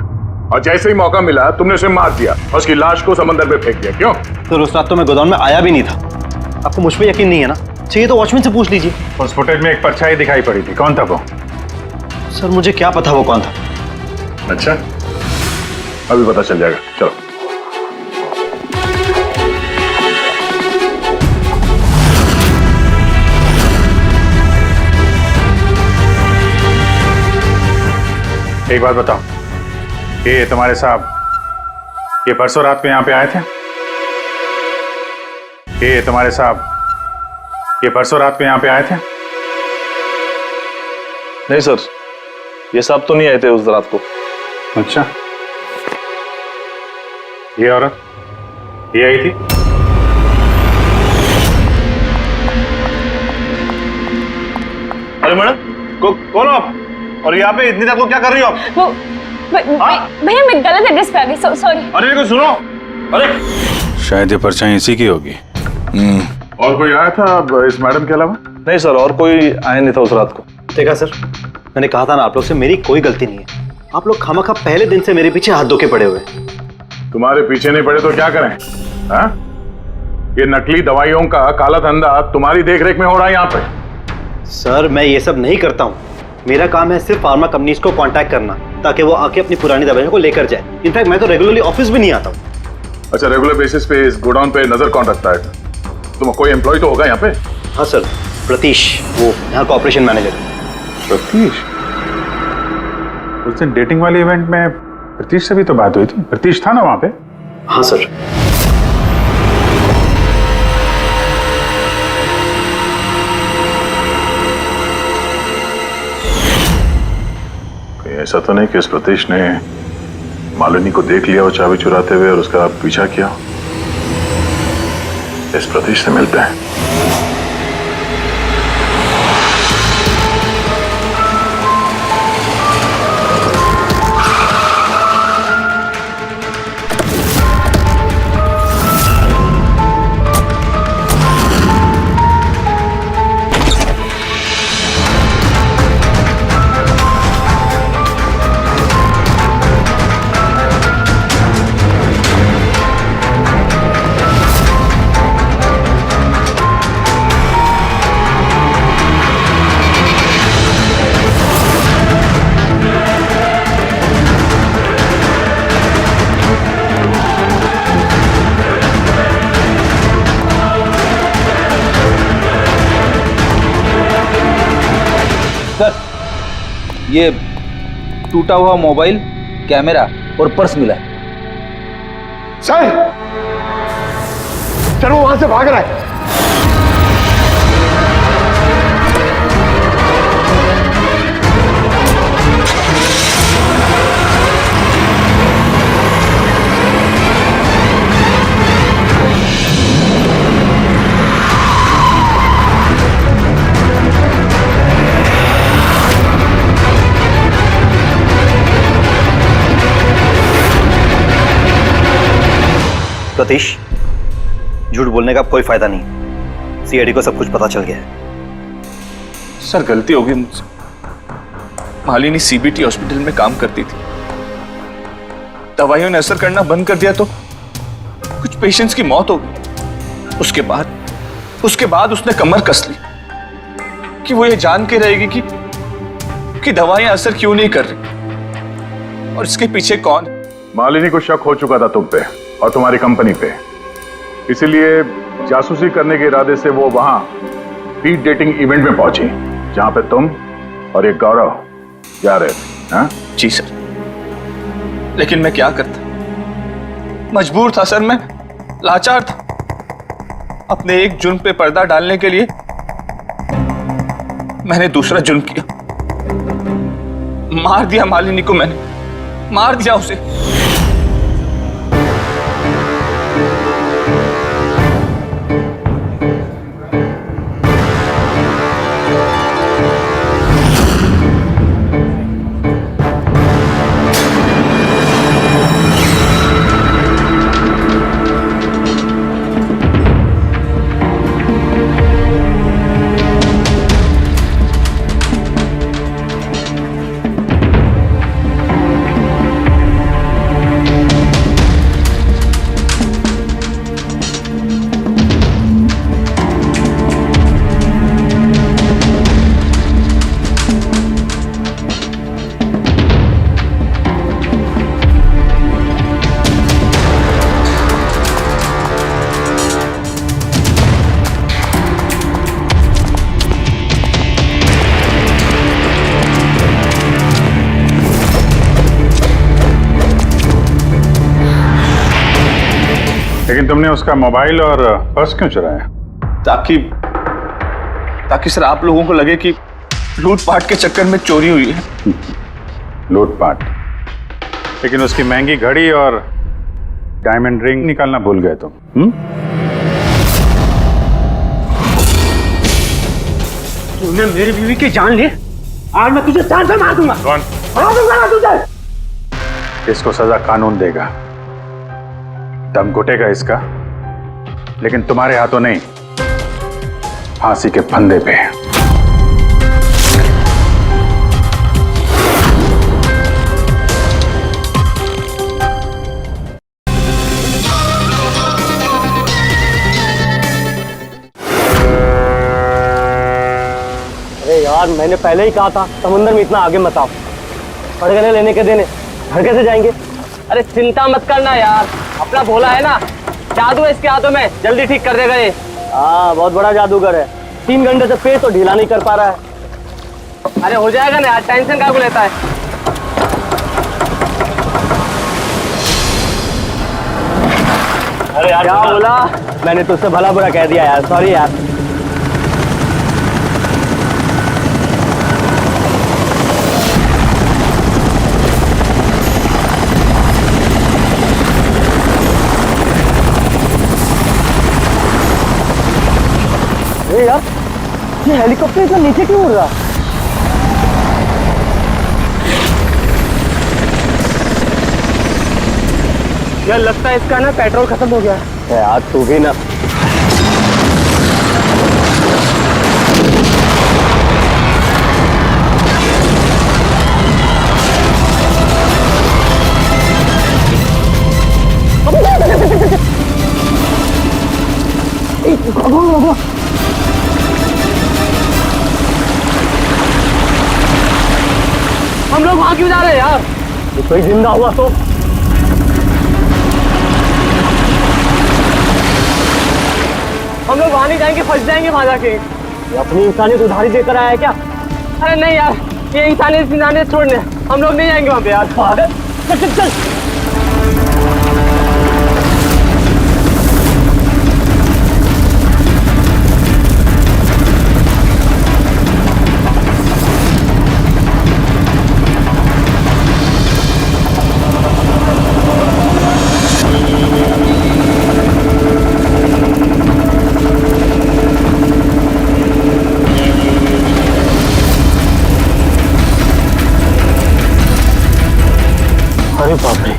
और जैसे ही मौका मिला तुमने उसे मार दिया और उसकी लाश को समंदर में फेंक दिया। क्यों? तो उस रात तो मैं गोदाम में आया भी नहीं था। आपको मुझ पर यकीन नहीं है ना? चाहिए तो वॉचमैन से पूछ लीजिए। उस फुटेज में एक परछाई दिखाई पड़ी थी, कौन था वो? सर मुझे क्या पता वो कौन था। अच्छा, अभी पता चल जाएगा, चलो। एक बात बताओ, ये तुम्हारे साहब ये परसों रात में यहां पे आए थे? ये तुम्हारे साहब ये परसों रात में यहां पे आए थे? नहीं सर, ये साहब तो नहीं आए थे उस रात को। अच्छा, ये औरत ये आई थी? अरे मैडम, कौन हो आप? और यहाँ पे इतनी रात को क्या कर रही हो आप? भैया मैं गलत एड्रेस पे आ गई, सॉरी। अरे को सुनो, अरे शायद ये परछाई इसी की होगी। और कोई आया था इस मैडम के अलावा? नहीं सर, और कोई आया नहीं था उस रात को। देखा सर, मैंने कहा था ना आप लोग से मेरी कोई गलती नहीं है। आप लोग खामखा पहले दिन से मेरे पीछे हाथ धो के पड़े हुए। तुम्हारे पीछे नहीं पड़े तो क्या करें? हाँ? ये नकली दवाइयों का काला धंधा तुम्हारी देखरेख में हो रहा है यहाँ पे। सर मैं ये सब नहीं करता हूँ। मेरा काम है सिर्फ फार्मा कंपनीज को कांटेक्ट करना ताकि वो आके अपनी पुरानी दवाइयों को लेकर जाए। इनफैक्ट मैं तो रेगुलरली ऑफिस भी नहीं आता हूँ। अच्छा, रेगुलर बेसिस पे इस गोडाउन पे नजर कौन रखता है? तुम कोई एम्प्लॉय तो होगा यहाँ पे? हाँ सर, प्रतीश, वो यहाँ का ऑपरेशन मैनेजर। प्रतीश? उस दिन डेटिंग वाले इवेंट में प्रतीश से भी तो बात हुई थी। प्रतीश था ना वहां पे? हाँ सर। ऐसा तो नहीं कि इस प्रतीश ने मालिनी को देख लिया और चाबी चुराते हुए और उसका पीछा किया? इस प्रतीश से मिलते हैं। ये टूटा हुआ मोबाइल, कैमरा और पर्स मिला है। सर वो वहां से भाग रहा है। प्रतीश, झूठ बोलने का कोई फायदा नहीं। सीआईडी को सब कुछ पता चल गया है। सर गलती हो गई मुझसे। मालिनी सीबीटी हॉस्पिटल में काम करती थी। दवाइयों ने असर करना बंद कर दिया तो कुछ पेशेंट्स की मौत हो गई। उसके बाद उसने कमर कस ली कि वो ये जान के रहेगी कि दवाइयां असर क्यों नहीं कर रही और इसके पीछे कौन है। मालिनी को शक हो चुका था तुम पे और तुम्हारी कंपनी पे, इसीलिए जासूसी करने के इरादे से वो वहां स्पीड डेटिंग इवेंट में पहुंची जहां पे तुम और एक गौरव जा रहे थे। हाँ? जी सर, लेकिन मैं क्या करता, मजबूर था सर, मैं लाचार था। अपने एक जुर्म पे पर्दा डालने के लिए मैंने दूसरा जुर्म किया। मार दिया मालिनी को, मैंने मार दिया उसे। लेकिन तुमने उसका मोबाइल और पर्स क्यों चुराया? ताकि सर आप लोगों को लगे कि लूटपाट के चक्कर में चोरी हुई है। लूटपाट? लेकिन उसकी महंगी घड़ी और डायमंड रिंग निकालना भूल गए तुम। तूने मेरी बीवी की जान ली, आज मैं तुझे जान से मार दूंगा। कौन? मार दूंगा तुझे। इसको सजा कानून देगा, दम घुटेगा इसका, लेकिन तुम्हारे हाथों नहीं, फांसी के फंदे पे। अरे यार, मैंने पहले ही कहा था समुद्र में इतना आगे मत आओ। फड़गने लेने के देने घर कैसे जाएंगे? अरे चिंता मत करना यार, अपना भोला है ना, जादू है इसके हाथों में, जल्दी ठीक कर देगा ये। हाँ, बहुत बड़ा जादूगर है। 3 घंटे से पेट तो ढीला नहीं कर पा रहा है। अरे हो जाएगा ना यार, टेंशन काहे को लेता है। अरे यार क्या बोला? मैंने तुझसे भला बुरा कह दिया यार, सॉरी यार। अरे यार, ये हेलीकॉप्टर इतना नीचे क्यों उड़ रहा? यार लगता है इसका ना पेट्रोल खत्म हो गया। यार तू भी ना। हम लोग वहां क्यों जा रहे हैं यार? कोई जिंदा हुआ तो? हम लोग वहां नहीं जाएंगे, फंस जाएंगे वहां जाके। ये अपनी इंसानियत उधारी देकर आया है क्या? अरे नहीं यार, ये इंसानियत छोड़ने हम लोग नहीं जाएंगे वहां पे यार। चल चल चल। अरे बाप रे,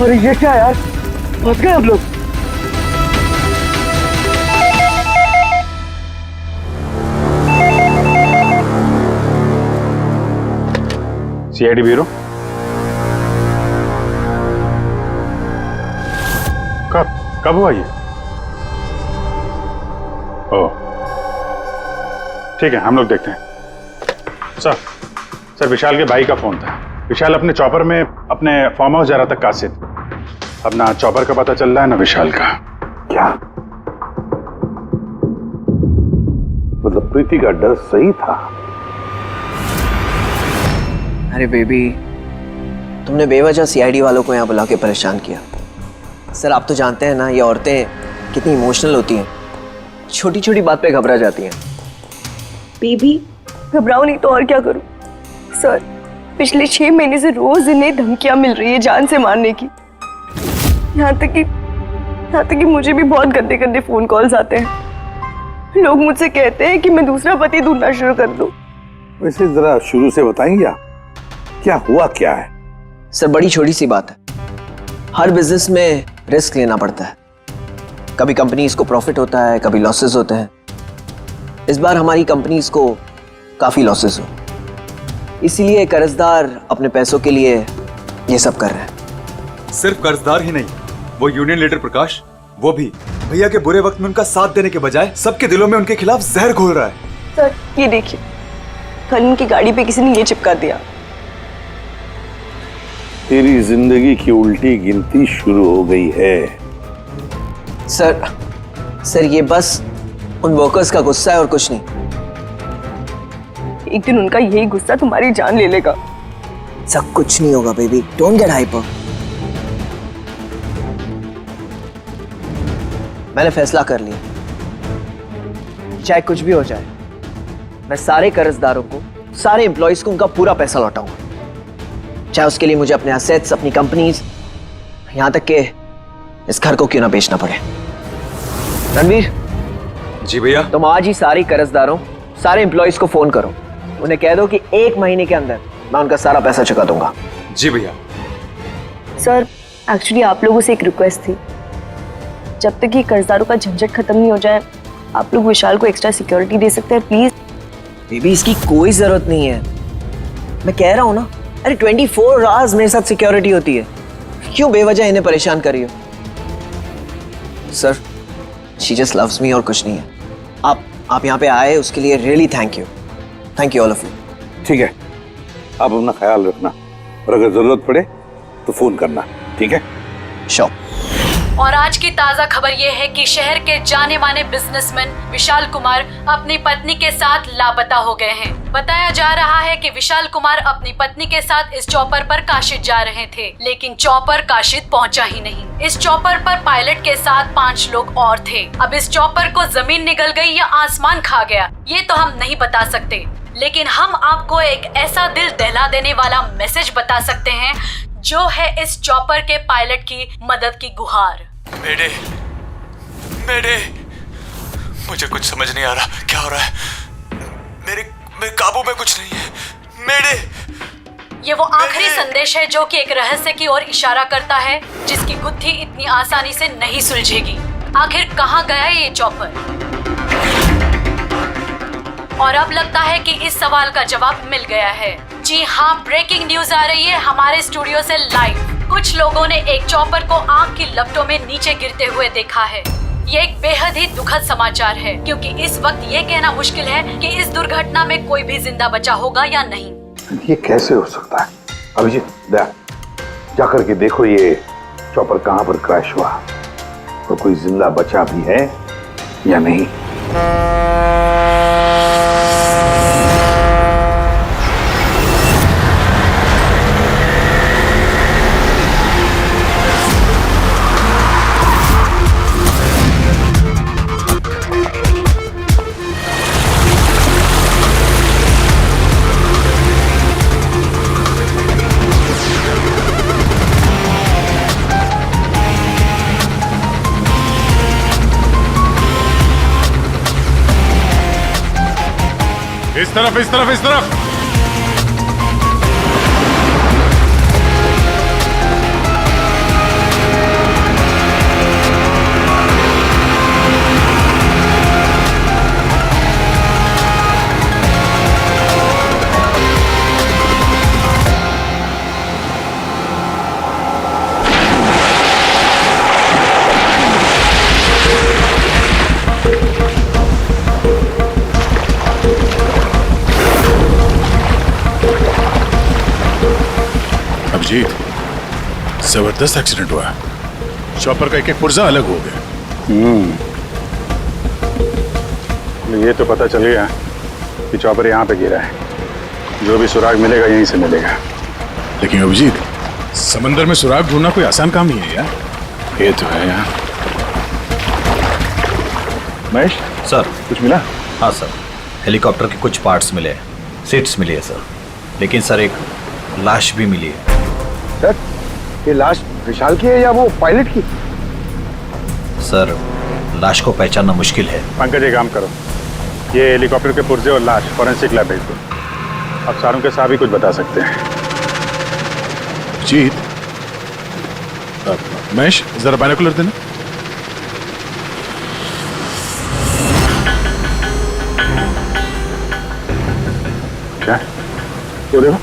अरे ये क्या यार, फंस गए हम लोग। सीआईडी ब्यूरो, कब हुआ ये? ओह ठीक है, हम लोग देखते हैं। सर विशाल के भाई का फोन था। विशाल अपने चॉपर में अपने फार्म हाउस जा रहा था कासिद। अब ना चॉपर का पता चल रहा है ना विशाल का। क्या मतलब प्रीति का डर सही था? अरे बेबी, तुमने बेवजह सीआईडी वालों को यहाँ बुला के परेशान किया। सर आप तो जानते हैं ना, ये औरतें कितनी इमोशनल होती हैं, छोटी छोटी बात पे घबरा जाती हैं। बेबी घबराओ नहीं तो और क्या करूं? सर पिछले 6 महीने से रोज इन्हें धमकियां मिल रही है जान से मारने की। यहाँ तक कि मुझे भी बहुत गंदे गंदे फोन कॉल्स आते हैं। लोग मुझसे कहते हैं कि मैं दूसरा पति ढूंढना शुरू कर दूं। वैसे जरा शुरू से बताएंगे क्या हुआ क्या है? सर बड़ी छोटी सी बात है, हर बिजनेस में रिस्क लेना पड़ता है। कभी कंपनीज को प्रॉफिट होता है, कभी लॉसेस होते हैं। इस बार हमारी कंपनीज को काफी लॉसेस हो, इसीलिए कर्जदार अपने पैसों के लिए ये सब कर रहे हैं। सिर्फ कर्जदार ही नहीं, वो यूनियन लीडर प्रकाश, वो भी भैया के बुरे वक्त में उनका साथ देने के बजाय सबके दिलों में उनके खिलाफ जहर घोल रहा है। सर ये देखिए, कल उनकी गाड़ी पे किसी ने ये चिपका दिया। तेरी जिंदगी की उल्टी गिनती शुरू हो गई है। सर ये बस उन वर्कर्स का गुस्सा है और कुछ नहीं। एक दिन उनका यही गुस्सा तुम्हारी जान ले लेगा। सब कुछ नहीं होगा बेबी, डोंट गेट हाइपर। मैंने फैसला कर लिया, चाहे कुछ भी हो जाए, मैं सारे कर्जदारों को, सारे एम्प्लॉइज को उनका पूरा पैसा लौटाऊंगा, चाहे उसके लिए मुझे अपने असेट्स, अपनी कंपनीज, यहां तक के इस घर को क्यों ना बेचना पड़े। रणवीर जी भैया, तुम आज ही सारे कर्जदारों, सारे एम्प्लॉइज को फोन करो, उन्हें कह दो कि 1 महीने के अंदर मैं उनका सारा पैसा चुका दूंगा। जी भैया। सर एक्चुअली आप लोगों से एक रिक्वेस्ट थी, जब तक ये कर्जदारों का झंझट खत्म नहीं हो जाए, आप लोग विशाल को एक्स्ट्रा सिक्योरिटी दे सकते हैं प्लीज। बेबी इसकी कोई जरूरत नहीं है, मैं कह रहा हूं ना। अरे 24 आवर्स मेरे साथ सिक्योरिटी होती है, क्यों बेवजह इन्हें परेशान कर रही हो? Sir she just loves me और कुछ नहीं है। आप यहाँ पे आए उसके लिए really thank you all of you. ठीक है, आप अपना ख्याल रखना और अगर जरूरत पड़े तो फोन करना, ठीक है? श्योर। और आज की ताजा खबर ये है कि शहर के जाने माने बिजनेसमैन विशाल कुमार अपनी पत्नी के साथ लापता हो गए हैं। बताया जा रहा है कि विशाल कुमार अपनी पत्नी के साथ इस चॉपर पर काशिद जा रहे थे, लेकिन चॉपर काशिद पहुंचा ही नहीं। इस चॉपर पर पायलट के साथ 5 लोग और थे। अब इस चॉपर को जमीन निगल गई या आसमान खा गया, ये तो हम नहीं बता सकते, लेकिन हम आपको एक ऐसा दिल दहला देने वाला मैसेज बता सकते हैं जो है इस चॉपर के पायलट की मदद की गुहार। मेडे, मेडे, मुझे कुछ समझ नहीं आ रहा क्या हो रहा है। मेरे काबू में कुछ नहीं है। मेरे ये वो आखिरी संदेश है जो कि एक रहस्य की ओर इशारा करता है, जिसकी गुत्थी इतनी आसानी से नहीं सुलझेगी। आखिर कहाँ गया ये चॉपर? और अब लगता है कि इस सवाल का जवाब मिल गया है। जी हाँ, ब्रेकिंग न्यूज आ रही है हमारे स्टूडियो से लाइव। कुछ लोगों ने एक चॉपर को आग की लपटों में नीचे गिरते हुए देखा है। ये एक बेहद ही दुखद समाचार है, क्योंकि इस वक्त ये कहना मुश्किल है कि इस दुर्घटना में कोई भी जिंदा बचा होगा या नहीं। ये कैसे हो सकता है? अभिजीत, जाकर के देखो ये चॉपर कहां पर क्रैश हुआ, तो कोई जिंदा बचा भी है या नहीं। इस तरफ, इस तरफ, इस तरफ। अभिजीत, जबरदस्त एक्सीडेंट हुआ। चॉपर का एक एक पुर्जा अलग हो गया। ये तो पता चल गया कि चॉपर यहाँ पे गिरा है। जो भी सुराग मिलेगा यहीं से मिलेगा। लेकिन अभिजीत, समंदर में सुराग ढूंढना कोई आसान काम नहीं है यार। ये तो है यार। महेश सर, कुछ मिला? हाँ सर, हेलीकॉप्टर के कुछ पार्ट्स मिले हैं, सीट्स मिली है सर। लेकिन सर एक लाश भी मिली है। सर, ये लाश विशाल की है या वो पायलट की? सर, लाश को पहचानना मुश्किल है। पंकज, एक काम करो, ये हेलीकॉप्टर के पुर्जे और लाश फॉरेंसिक लैब भेज दो। अब सारों के साथ भी कुछ बता सकते हैं। जीत, महेश जरा बाइनोकुलर देना। क्या वो देखो,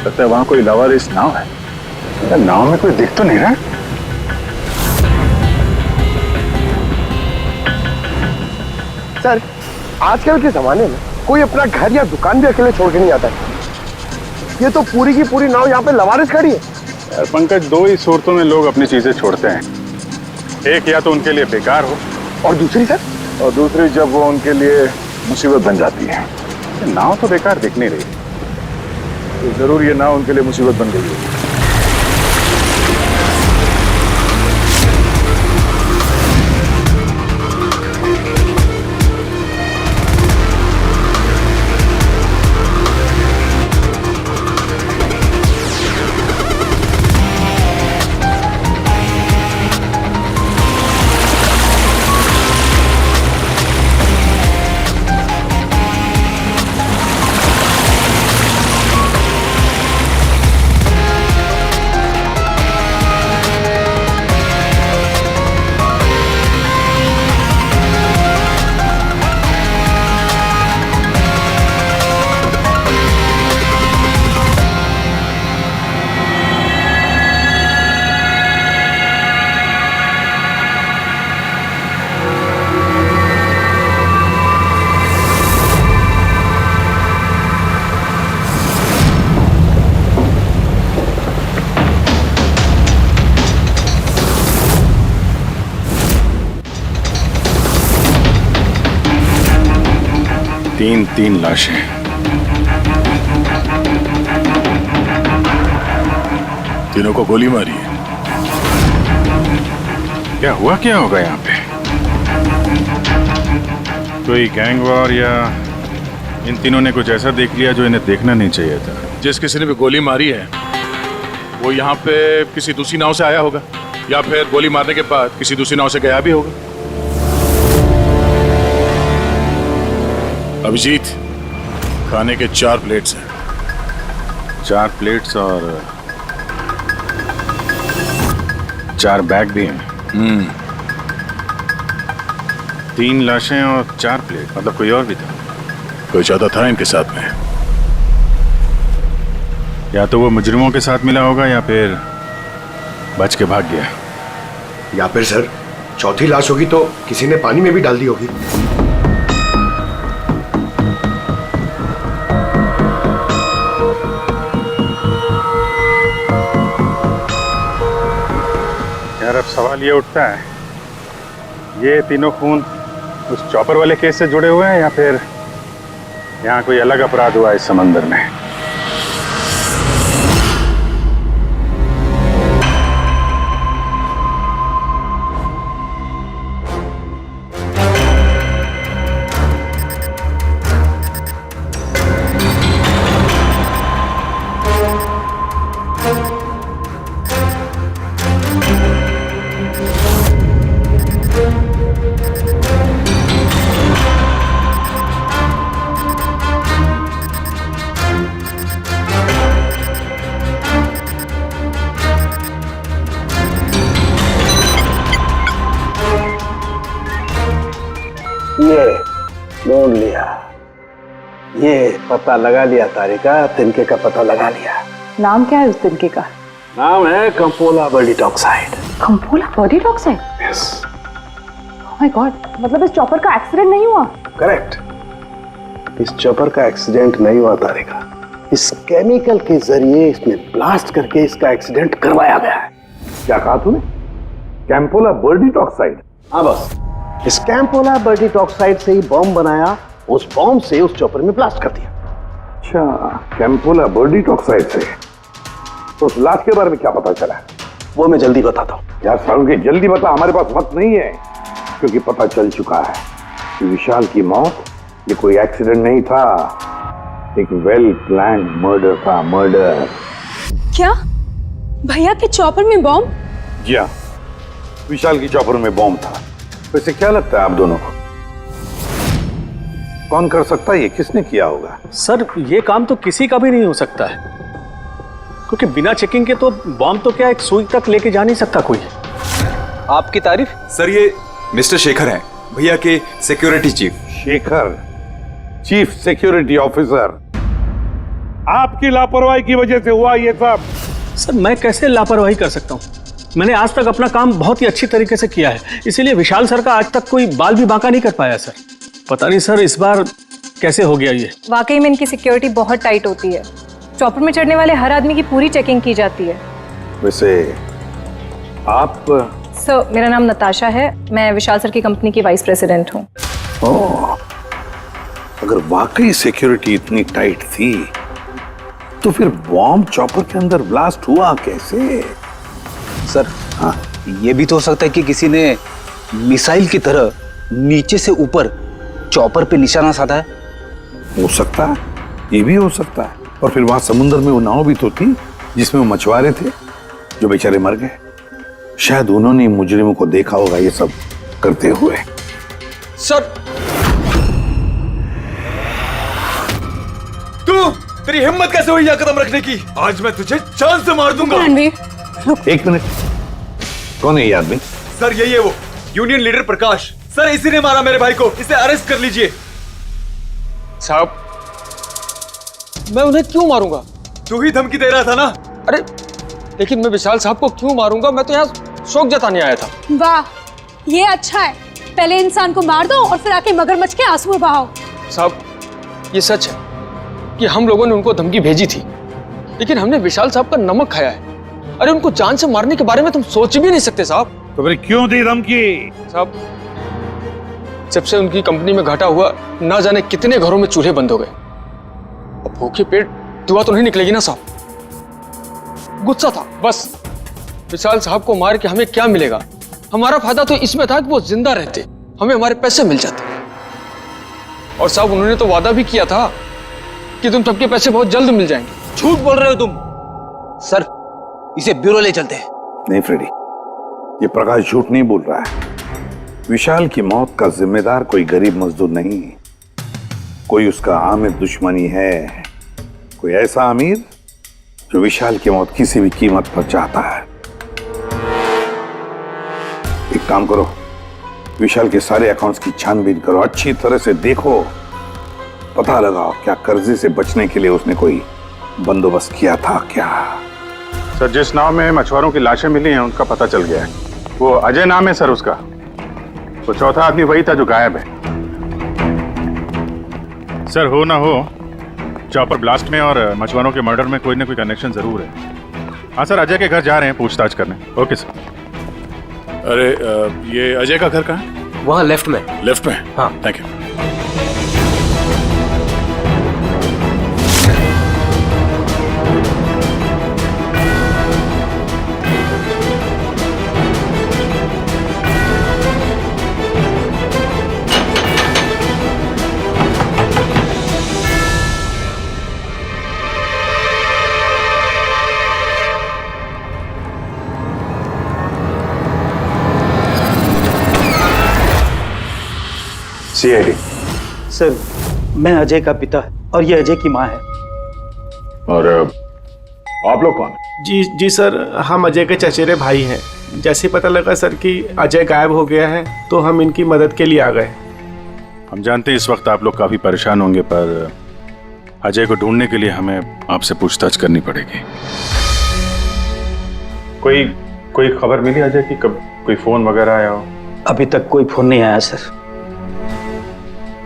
लगता है वहां कोई लवारिस नाव है। नाव में कोई दिख तो नहीं रहा। सर, आजकल के जमाने में कोई अपना घर या दुकान भी अकेले छोड़ के नहीं आता है। ये तो पूरी की पूरी नाव यहाँ पे लवारिस खड़ी है। यार पंकज, दो ही सूरतों में लोग अपनी चीजें छोड़ते हैं। एक या तो उनके लिए बेकार हो, और दूसरी सर, और दूसरी जब वो उनके लिए मुसीबत बन जाती है। नाव तो बेकार दिख नहीं रही, तो जरूर ये नाव उनके लिए मुसीबत बन गई है। तीन लाशें। तीनों को गोली मारी है। क्या हुआ, क्या होगा यहाँ पे? कोई गैंग वॉर या इन तीनों ने कुछ ऐसा देख लिया जो इन्हें देखना नहीं चाहिए था। जिस किसी ने भी गोली मारी है वो यहाँ पे किसी दूसरी नाव से आया होगा या फिर गोली मारने के बाद किसी दूसरी नाव से गया भी होगा। अभिजीत, खाने के 4 प्लेट्स हैं। 4 प्लेट्स और 4 बैग भी हैं। 3 लाशें और 4 प्लेट, मतलब कोई और भी था। कोई ज्यादा था इनके साथ में। या तो वो मुजरिमों के साथ मिला होगा या फिर बच के भाग गया। या फिर सर चौथी लाश होगी तो किसी ने पानी में भी डाल दी होगी। यार अब सवाल ये उठता है, ये तीनों खून उस चॉपर वाले केस से जुड़े हुए हैं या फिर यहाँ कोई अलग अपराध हुआ इस समंदर में? ये ढूंढ लिया, ये पता लगा लिया तारिका, तिनके का पता लगा लिया। नाम क्या है उस तिनके का? नाम है कंपोला बर्डिट ऑक्साइड। कंपोला बर्डिट oxide? Yes. Oh my god, मतलब इस चॉपर का एक्सीडेंट नहीं हुआ? करेक्ट, इस चॉपर का एक्सीडेंट नहीं हुआ तारिका। इस केमिकल के जरिए इसमें ब्लास्ट करके इसका एक्सीडेंट करवाया गया है। क्या कहा तूने? कैंपोला बर्डिट ऑक्साइड? हाँ बस, इस कैंपोला बर्डिट ऑक्साइड से ही बॉम्ब बनाया, उस बॉम्ब से उस चॉपर में ब्लास्ट कर दिया। अच्छा, कैंपोला बर्डिट ऑक्साइड से। तो उस लाश के बारे में क्या पता चला? वो मैं जल्दी बताता हूँ। यार सारुण के जल्दी बता, हमारे पास वक्त नहीं है, क्योंकि पता चल चुका है कि विशाल की मौत ये कोई एक्सीडेंट नहीं था, एक वेल प्लान्ड मर्डर था। मर्डर। क्या भैया के चॉपर में बॉम्ब? जी हाँ, विशाल की चॉपर में बॉम्ब था। वैसे क्या लगता है आप दोनों को, कौन कर सकता है? ये किसने किया होगा? सर ये काम तो किसी का भी नहीं हो सकता है, क्योंकि बिना चेकिंग के तो बॉम्ब तो क्या एक सुई तक लेके जा नहीं सकता कोई। आपकी तारीफ? सर ये मिस्टर शेखर हैं, भैया के security chief. Shekhar, chief security officer. आपकी लापरवाही की वजह से हुआ ये सब। सर मैं कैसे लापरवाही कर सकता हूँ? मैंने आज तक अपना काम बहुत ही अच्छी तरीके से किया है, इसीलिए विशाल सर का आज तक कोई बाल भी बांका नहीं कर पाया सर। पता नहीं सर इस बार कैसे हो गया ये। वाकई में इनकी सिक्योरिटी बहुत टाइट होती है। चॉपर में चढ़ने वाले हर आदमी की पूरी चेकिंग की जाती है। वैसे आप? सर मेरा नाम नताशा है, मैं विशाल सर की कंपनी की वाइस प्रेसिडेंट हूँ। ओह, अगर वाकई सिक्योरिटी इतनी टाइट थी तो फिर बॉम्ब चॉपर के अंदर ब्लास्ट हुआ कैसे? सर हाँ, ये भी तो हो सकता है कि किसी ने मिसाइल की तरह नीचे से ऊपर चॉपर पे निशाना साधा है। हो सकता है, ये भी हो सकता है। और फिर वहां समुद्र में वो नाव भी तो थी जिसमें वो मछुआरे थे जो बेचारे मर गए। शायद उन्होंने मुजरिमों को देखा होगा ये सब करते हुए। सर तेरी हिम्मत कैसे हुई यह कदम रखने की? आज मैं तुझे जान से मार दूंगा। एक मिनट, कौन है ये आदमी? सर यही है वो यूनियन लीडर प्रकाश। सर इसी ने मारा मेरे भाई को, इसे अरेस्ट कर लीजिए। साहब मैं उन्हें क्यों मारूंगा? तू ही धमकी दे रहा था ना? अरे लेकिन मैं विशाल साहब को क्यों मारूंगा? मैं तो यहाँ शोक जताने आया था। वाह, ये अच्छा है। पहले इंसान को मार दो और फिर आके मगरमच्छ के आंसू बहाओ। साहब ये सच है कि हम लोगों ने उनको धमकी भेजी थी, लेकिन हमने विशाल साहब का नमक खाया है। अरे उनको जान से मारने के बारे में तुम सोच भी नहीं सकते साहब। तो फिर क्यों दी धमकी? साहब जब से उनकी कंपनी में घाटा हुआ, ना जाने कितने घरों में चूल्हे बंद हो गए। अब भूखे पेट दुआ तो नहीं निकलेगी ना साहब। गुस्सा था बस। विशाल साहब को मार के हमें क्या मिलेगा? हमारा फायदा तो इसमें था कि वो जिंदा रहते, हमें हमारे पैसे मिल जाते। और साहब उन्होंने तो वादा भी किया था कि तुम सबके पैसे बहुत जल्द मिल जाएंगे। झूठ बोल रहे हो तुम। सर इसे ब्यूरो ले चलते हैं। नहीं फ्रेडी, ये प्रकाश झूठ नहीं बोल रहा है। विशाल की मौत का जिम्मेदार कोई गरीब मजदूर नहीं, कोई उसका आमिर दुश्मनी है, कोई ऐसा अमीर जो विशाल की मौत किसी भी कीमत पर चाहता है। एक काम करो, विशाल के सारे अकाउंट्स की छानबीन करो, अच्छी तरह से देखो, पता लगाओ क्या कर्जे से बचने के लिए उसने कोई बंदोबस्त किया था क्या। सर, जिस नाव में मछुआरों की लाशें मिली हैं उनका पता चल गया है। वो अजय नाम है सर उसका। तो चौथा आदमी वही था जो गायब है। सर, हो ना हो, चॉपर ब्लास्ट में और मछुआरों के मर्डर में कोई ना कोई कनेक्शन जरूर है। हाँ सर, अजय के घर जा रहे हैं पूछताछ करने। Okay sir. अरे ये अजय का घर कहाँ है? वहाँ लेफ्ट में। लेफ्ट में? हाँ, थैंक यू। सीआईडी। सर, मैं अजय का पिता और ये अजय की माँ है। और आप लोग कौन? जी सर, हम अजय के चचेरे भाई हैं। जैसे पता लगा सर कि अजय गायब हो गया है तो हम इनकी मदद के लिए आ गए। हम जानते हैं इस वक्त आप लोग काफी परेशान होंगे, पर अजय को ढूंढने के लिए हमें आपसे पूछताछ करनी पड़ेगी। कोई खबर मिली अजय की? कब कोई फोन वगैरह आया हो? अभी तक कोई फोन नहीं आया सर।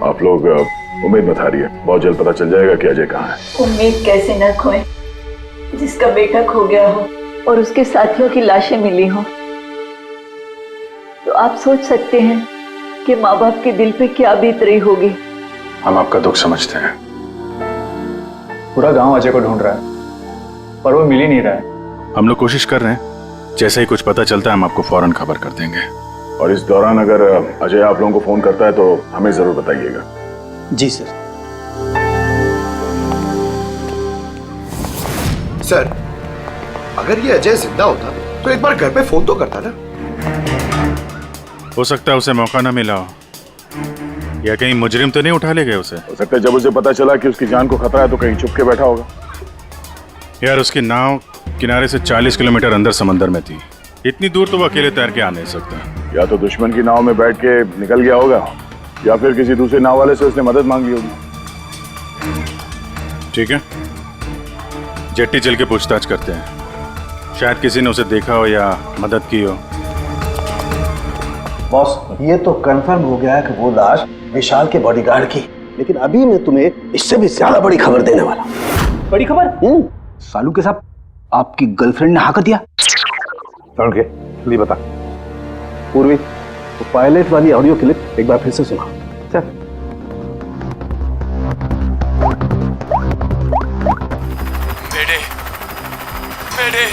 आप लोग उम्मीद बता रही है, बहुत जल्द पता चल जाएगा कि अजय कहाँ है। उम्मीद कैसे न खोए, जिसका बेटा खो गया हो और उसके साथियों की लाशें मिली हो, तो आप सोच सकते हैं कि माँ बाप के दिल पे क्या बीत रही होगी। हम आपका दुख समझते हैं। पूरा गांव अजय को ढूंढ रहा है पर वो मिल ही नहीं रहा है। हम लोग कोशिश कर रहे हैं, जैसे ही कुछ पता चलता है हम आपको फौरन खबर कर देंगे। और इस दौरान अगर अजय आप लोगों को फोन करता है तो हमें जरूर बताइएगा। जी सर। सर, अगर ये अजय जिंदा होता तो एक बार घर पे फोन तो करता ना। हो सकता है उसे मौका ना मिला हो, या कहीं मुजरिम तो नहीं उठा ले गए उसे। हो सकता है जब उसे पता चला कि उसकी जान को खतरा है तो कहीं छुप के बैठा होगा। यार, उसकी नाव किनारे से 40 किलोमीटर अंदर समंदर में थी। इतनी दूर तो वो अकेले तैर के आ नहीं सकता। या तो दुश्मन की नाव में बैठ के निकल गया होगा, या फिर किसी दूसरे नाव वाले से उसने मदद मांग ली होगी। ठीक है, जेट्टी चल के पूछताछ करते हैं, शायद किसी ने उसे देखा हो या मदद की हो। बॉस, ये तो कंफर्म हो गया है कि वो लाश विशाल के बॉडीगार्ड की, लेकिन अभी मैं तुम्हें इससे भी ज्यादा बड़ी खबर देने वाला। बड़ी खबर? सालू के साथ आपकी गर्लफ्रेंड ने हाँ कर दिया? के बता पूर्वी, वो पायलट वाली ऑडियो क्लिप एक बार फिर से सुना। चल। मेरे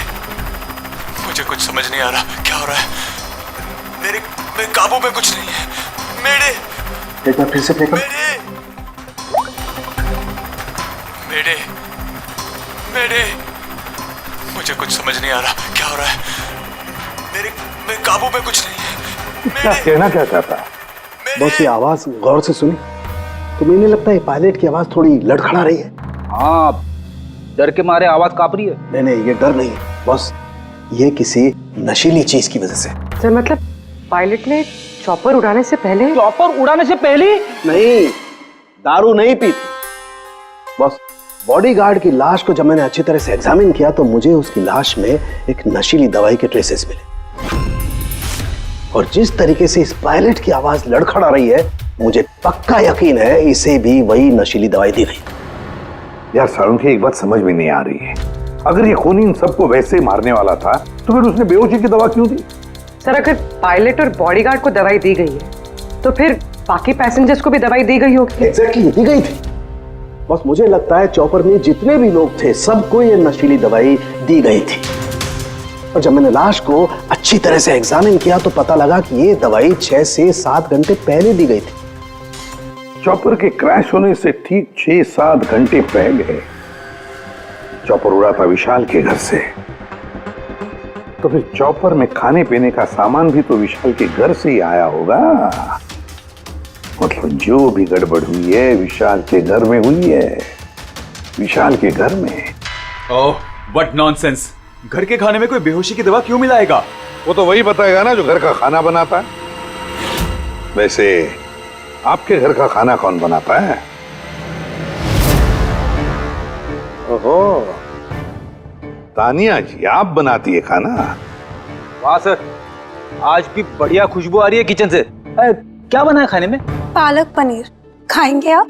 मुझे कुछ समझ नहीं आ रहा, क्या हो रहा है? मेरे काबू में कुछ नहीं है। मेरे एक बार फिर से प्ले कर। मेरे मुझे कुछ समझ नहीं आ रहा, क्या हो रहा है? मेरे काबू में कुछ नहीं है। क्या कहना क्या चाहता है? बस ये आवाज गौर से सुनी तो मुझे लगता है पायलट की आवाज थोड़ी लड़खड़ा रही है। हाँ, डर के मारे आवाज कांप रही है। नहीं, ये डर नहीं है बस, ये किसी नशीली चीज की वजह से। सर, मतलब पायलट ने चॉपर उड़ाने से पहले? चॉपर उड़ाने से पहले? नहीं, दारू नहीं पी थी। बस बॉडीगार्ड की लाश को जब मैंने अच्छी तरह से एग्जामिन किया तो मुझे उसकी लाश में एक नशीली दवाई के ट्रेसेस मिले, और जिस तरीके से इस पायलट की आवाज लड़खड़ा रही है, मुझे पक्का यकीन है इसे भी वही नशीली दवाई दी गई। यार सारुंखी, एक बात समझ में नहीं आ रही है, अगर ये खूनी इन सबको वैसे ही मारने वाला था तो फिर उसने बेहोशी की दवा क्यों दी? सर, अगर पायलट और बॉडीगार्ड को दवाई दी गई है तो फिर बाकी पैसेंजर्स को भी दवाई दी गई होगी। एग्जैक्टली, दी गई थी। बस मुझे लगता है चॉपर में जितने भी लोग थे सबको ये नशीली दवाई दी गई थी, और जब मैंने लाश को अच्छी तरह से एग्जामिन किया तो पता लगा कि ये दवाई 6 से 7 घंटे पहले दी गई थी। चॉपर के क्रैश होने से ठीक 6-7 घंटे पहले चॉपर उड़ा था विशाल के घर से, तो फिर चौपर में खाने पीने का सामान भी तो विशाल के घर से ही आया होगा। मतलब जो भी गड़बड़ हुई है विशाल के घर में हुई है, विशाल के घर में। ओह व्हाट नॉनसेंस, घर के खाने में कोई बेहोशी की दवा क्यों मिलाएगा? वो तो वही बताएगा ना जो घर का खाना बनाता है। वैसे आपके घर का खाना कौन बनाता है? ओहो, तानिया जी आप बनाती है खाना? वाह सर, आज भी बढ़िया खुशबू आ रही है किचन से। क्या बना है खाने में? पालक पनीर, खाएंगे आप?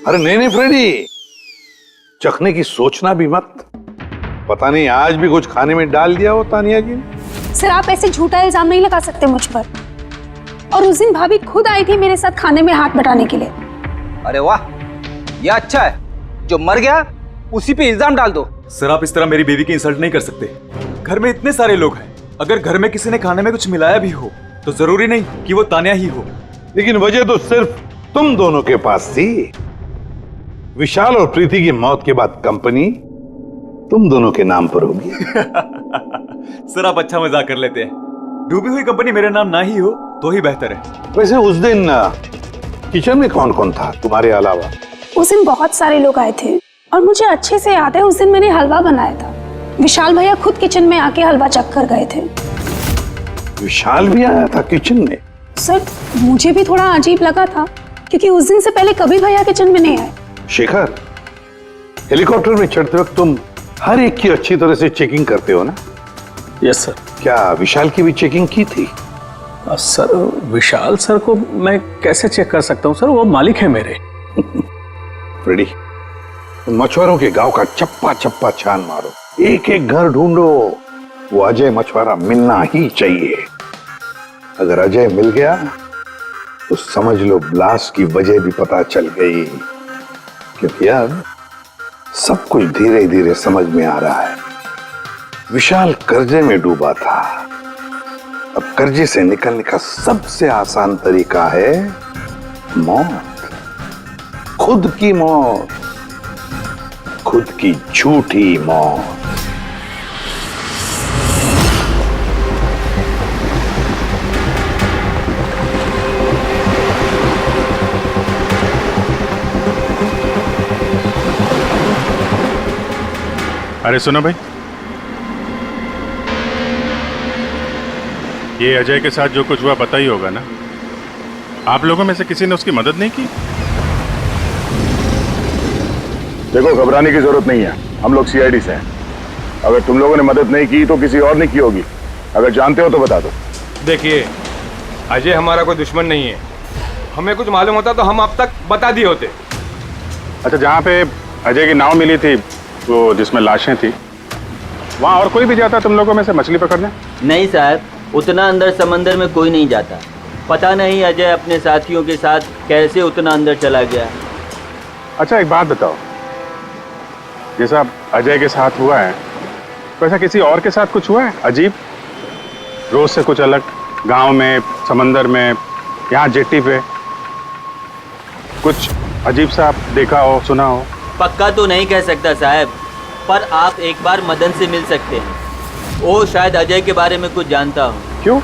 अरे नहीं नहीं फ्रेडी, चखने की सोचना भी मत। पता नहीं आज भी कुछ खाने में डाल दिया हो तानिया जी ने। सर आप ऐसे झूठा इल्जाम नहीं लगा सकते मुझ पर। और उस दिन भाभी खुद आई थी मेरे साथ खाने में हाथ बटाने के लिए। अरे वाह, ये अच्छा है, जो मर गया उसी पे इल्जाम डाल दो। सर आप इस तरह मेरी बेबी की इंसल्ट नहीं कर सकते। घर में इतने सारे लोग हैं, अगर घर में किसी ने खाने में कुछ मिलाया भी हो तो जरूरी नहीं कि वो तानिया ही हो। लेकिन वजह तो सिर्फ तुम दोनों के पास थी। विशाल और प्रीति की मौत के बाद कंपनी तुम दोनों के नाम पर होगी। सर आप अच्छा मजाक कर लेते हैं। डूबी हुई कंपनी मेरे नाम ना ही हो तो ही बेहतर है। वैसे उस दिन किचन में कौन कौन था तुम्हारे अलावा? उस दिन बहुत सारे लोग आए थे और मुझे अच्छे से याद है उस दिन मैंने हलवा बनाया था। विशाल भैया खुद किचन में आके हलवा चख कर गए थे। विशाल भी आया था किचन में? सर मुझे भी थोड़ा अजीब लगा था क्योंकि उस दिन से पहले कभी भैया किचन में नहीं आए। शेखर, हेलीकॉप्टर में चढ़ते वक्त तुम हर एक की अच्छी तरह से चेकिंग करते हो ना? Yes sir. क्या विशाल की भी चेकिंग की थी? सर विशाल सर को मैं कैसे चेक कर सकता हूँ सर, वो मालिक है मेरे। फ्रेडी, मछुआरों के गांव का चप्पा चप्पा छान मारो, एक एक घर ढूंढो, वो अजय मछुआरा मिलना ही चाहिए। अगर अजय मिल गया तो समझ लो ब्लास्ट की वजह भी पता चल गई। क्योंकि अब सब कुछ धीरे धीरे समझ में आ रहा है। विशाल कर्जे में डूबा था, अब कर्जे से निकलने का सबसे आसान तरीका है मौत, खुद की मौत, खुद की झूठी मौत। अरे सुनो भाई, ये अजय के साथ जो कुछ हुआ पता ही होगा ना? आप लोगों में से किसी ने उसकी मदद नहीं की? देखो घबराने की जरूरत नहीं है, हम लोग सीआईडी से हैं। अगर तुम लोगों ने मदद नहीं की तो किसी और ने की होगी। अगर जानते हो तो बता दो। देखिए अजय हमारा कोई दुश्मन नहीं है, हमें कुछ मालूम होता तो हम अब तक बता दिए होते। अच्छा, जहाँ पे अजय की नाव मिली थी, वो जिसमें लाशें थी, वहाँ और कोई भी जाता तुम लोगों में से मछली पकड़ने? नहीं साहब, उतना अंदर समंदर में कोई नहीं जाता। पता नहीं अजय अपने साथियों के साथ कैसे उतना अंदर चला गया। अच्छा एक बात बताओ, जैसा अजय के साथ हुआ है वैसा किसी और के साथ कुछ हुआ है अजीब, रोज से कुछ अलग? गांव में, समंदर में, यहाँ जेट्टी पे कुछ अजीब सा देखा हो, सुना हो? पक्का तो नहीं कह सकता साहब, पर आप एक बार मदन से मिल सकते हैं। वो शायद अजय के बारे में कुछ जानता हो। क्यों?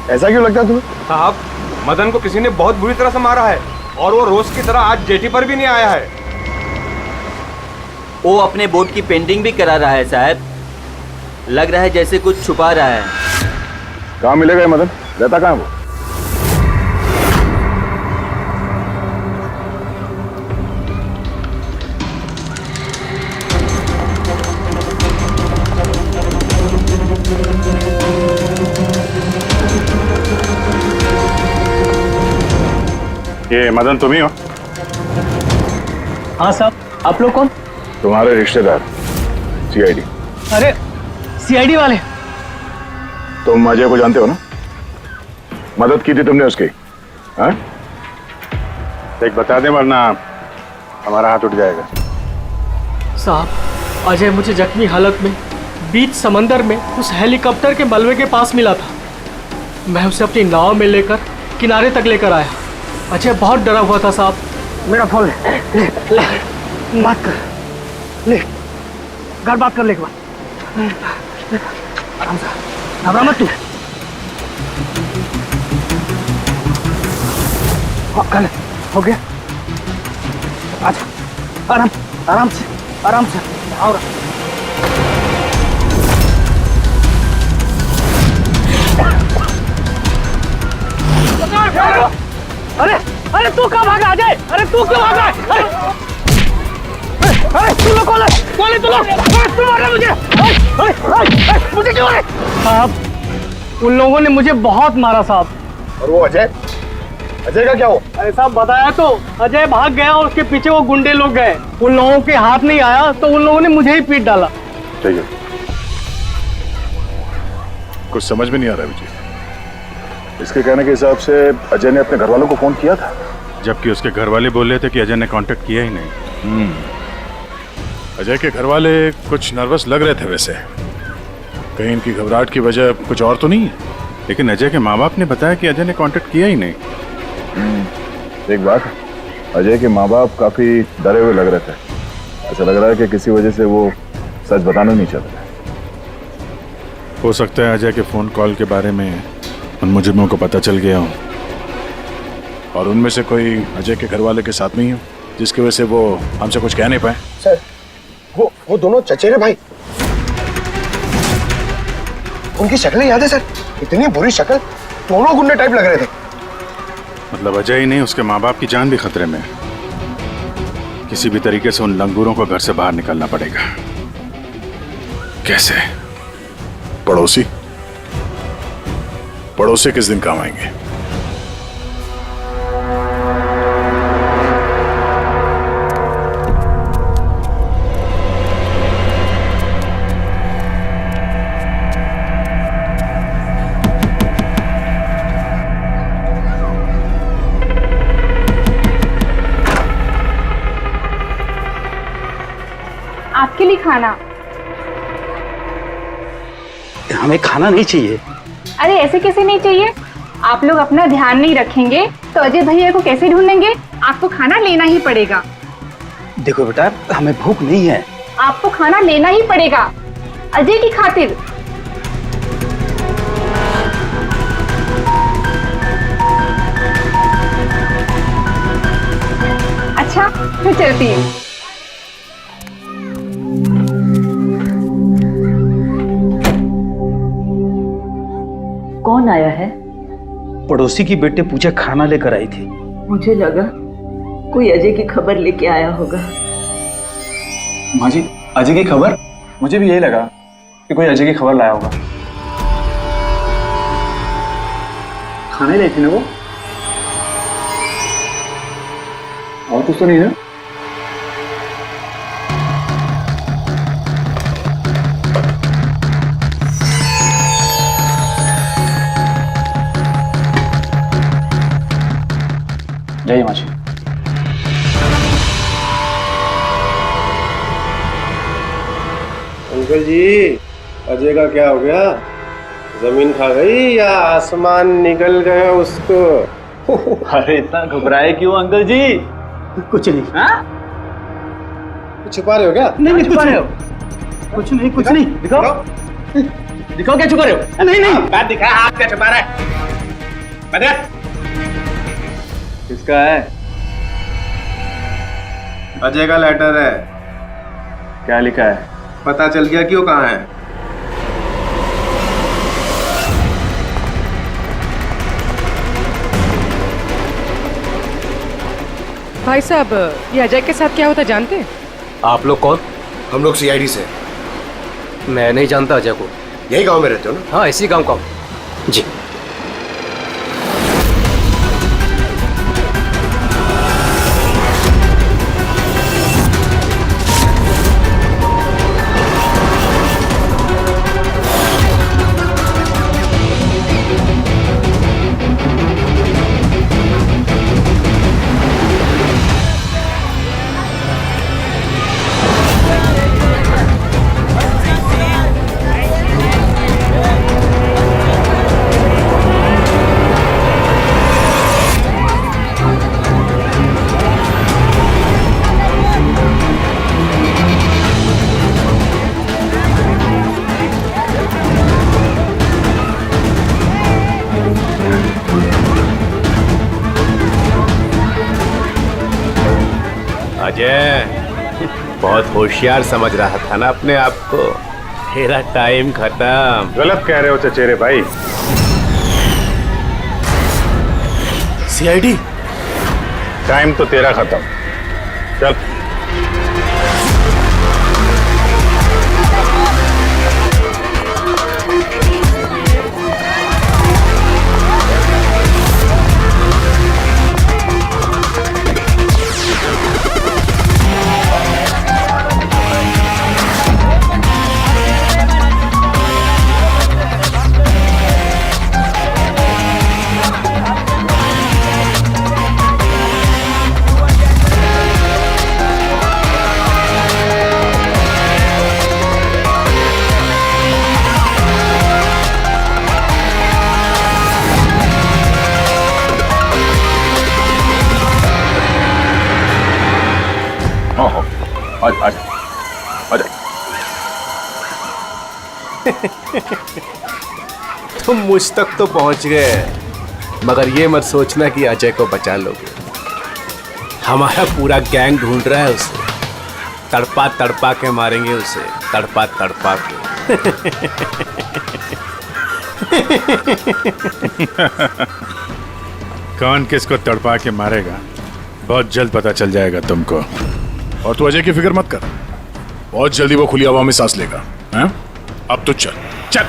ऐसा क्यों लगता है तुम्हें? साहब मदन को किसी ने बहुत बुरी तरह से मारा है और वो रोज की तरह आज जेटी पर भी नहीं आया है। वो अपने बोट की पेंटिंग भी करा रहा है साहब, लग रहा है जैसे कुछ छुपा रहा है। कहाँ मिलेगा ये मदन? रहता कहाँ है वो? ये मदन तुम ही हो? हाँ साहब, आप लोग कौन? तुम्हारे रिश्तेदार, सीआईडी। अरे सीआईडी वाले? तुम अजय को जानते हो ना? मदद की थी तुमने उसकी, हाँ? एक बता दे वरना हमारा हाथ उठ जाएगा। साहब अजय मुझे जख्मी हालत में बीच समंदर में उस हेलीकॉप्टर के मलबे के पास मिला था। मैं उसे अपनी नाव में लेकर किनारे तक लेकर आया। अजय बहुत डरा हुआ था साहब। मेरा फोन ले, बात कर, ले घर बात कर ले एक बार, आराम से। घबरा मत तू। हाँ, कल हो गया। अच्छा, आराम से आओ। अरे तू कहाँ भागा अजय? अरे तू क्यों भागा? अरे तू लोग कौन है? तू लोग तू मार रहा मुझे? मुझे क्यों मारे? साहब उन लोगों ने मुझे बहुत मारा साहब। और वो अजय का क्या हो? अरे साहब बताया तो, अजय भाग गया और उसके पीछे वो गुंडे लोग गए। उन लोगों के हाथ नहीं आया तो उन लोगों ने मुझे ही पीट डाला। ठीक है, कुछ समझ में नहीं आ रहा विजय। इसके कहने के हिसाब से अजय ने अपने घर वालों को फोन किया था, जबकि उसके घर वाले बोल रहे थे कि अजय ने कांटेक्ट किया ही नहीं। अजय के घर वाले कुछ नर्वस लग रहे थे वैसे, कहीं इनकी घबराहट की वजह कुछ और तो नहीं है। लेकिन अजय के माँ बाप ने बताया कि अजय ने कांटेक्ट किया ही नहीं। एक बात, अजय के माँ बाप काफी डरे हुए लग रहे थे। ऐसा लग रहा है कि किसी वजह से वो सच बताना नहीं चाहते। हो सकता है अजय के फोन कॉल के बारे में उन मुजरिमों को पता चल गया हो और उनमें से कोई अजय के घर वाले के साथ में ही हो, जिसकी वजह से वो हमसे कुछ कह नहीं पाए। सर वो दोनों चचेरे भाई, उनकी शक्लें याद है सर? इतनी बुरी शक्ल, दोनों गुंडे टाइप लग रहे थे। मतलब अजय ही नहीं, उसके माँ बाप की जान भी खतरे में है। किसी भी तरीके से उन लंगूरों को घर से बाहर निकालना पड़ेगा। कैसे? पड़ोसी किस दिन काम आएंगे? आपके लिए खाना। हमें खाना नहीं चाहिए। अरे ऐसे कैसे नहीं चाहिए? आप लोग अपना ध्यान नहीं रखेंगे तो अजय भैया को कैसे ढूंढेंगे? आपको खाना लेना ही पड़ेगा। देखो बेटा, हमें भूख नहीं है। आपको खाना लेना ही पड़ेगा अजय की खातिर। अच्छा, मैं चलती हूँ। कौन आया है? पड़ोसी की बेटे पूजा खाना लेकर आई थी। मुझे लगा कोई अजय की खबर लेके आया होगा। माँ जी, अजय की खबर? मुझे भी यही लगा कि कोई अजय की खबर लाया होगा। खाने लाई थी ना वो? और कुछ तो नहीं है? जय माँ जी। अंकल जी, अजय का क्या हो गया? जमीन खा गई या आसमान निकल गया उसको? अरे इतना घबराए क्यों अंकल जी? कुछ नहीं। हाँ? कुछ छुपा रहे हो क्या? नहीं छुपा रहे हो। कुछ नहीं। दिखाओ क्या छुपा रहे हो? नहीं बात दिखा, हाथ क्या छुपा रहा है? किसका है? अजय का लेटर है। क्या लिखा है? पता चल गया कि वो कहाँ है। भाई साहब, ये अजय के साथ क्या होता जानते हैं? आप लोग कौन? हम लोग सीआईडी से। मैं नहीं जानता अजय को। यही गांव में रहते हो ना? हाँ, इसी गांव का। जी। अजय बहुत होशियार समझ रहा था ना अपने आप को। तेरा टाइम खत्म। गलत कह रहे हो चचेरे भाई। सीआईडी टाइम तो तेरा खत्म। चल। तुम मुझ तक तो पहुंच गए, मगर ये मत सोचना कि अजय को बचा लोगे। हमारा पूरा गैंग ढूंढ रहा है उसे। तड़पा तड़पा के मारेंगे उसे, तड़पा तड़पा के। कौन किसको तड़पा के मारेगा बहुत जल्द पता चल जाएगा तुमको। और तू अजय की फिक्र मत कर, बहुत जल्दी वो खुली हवा में सांस लेगा। हैं? अब तो चल चल।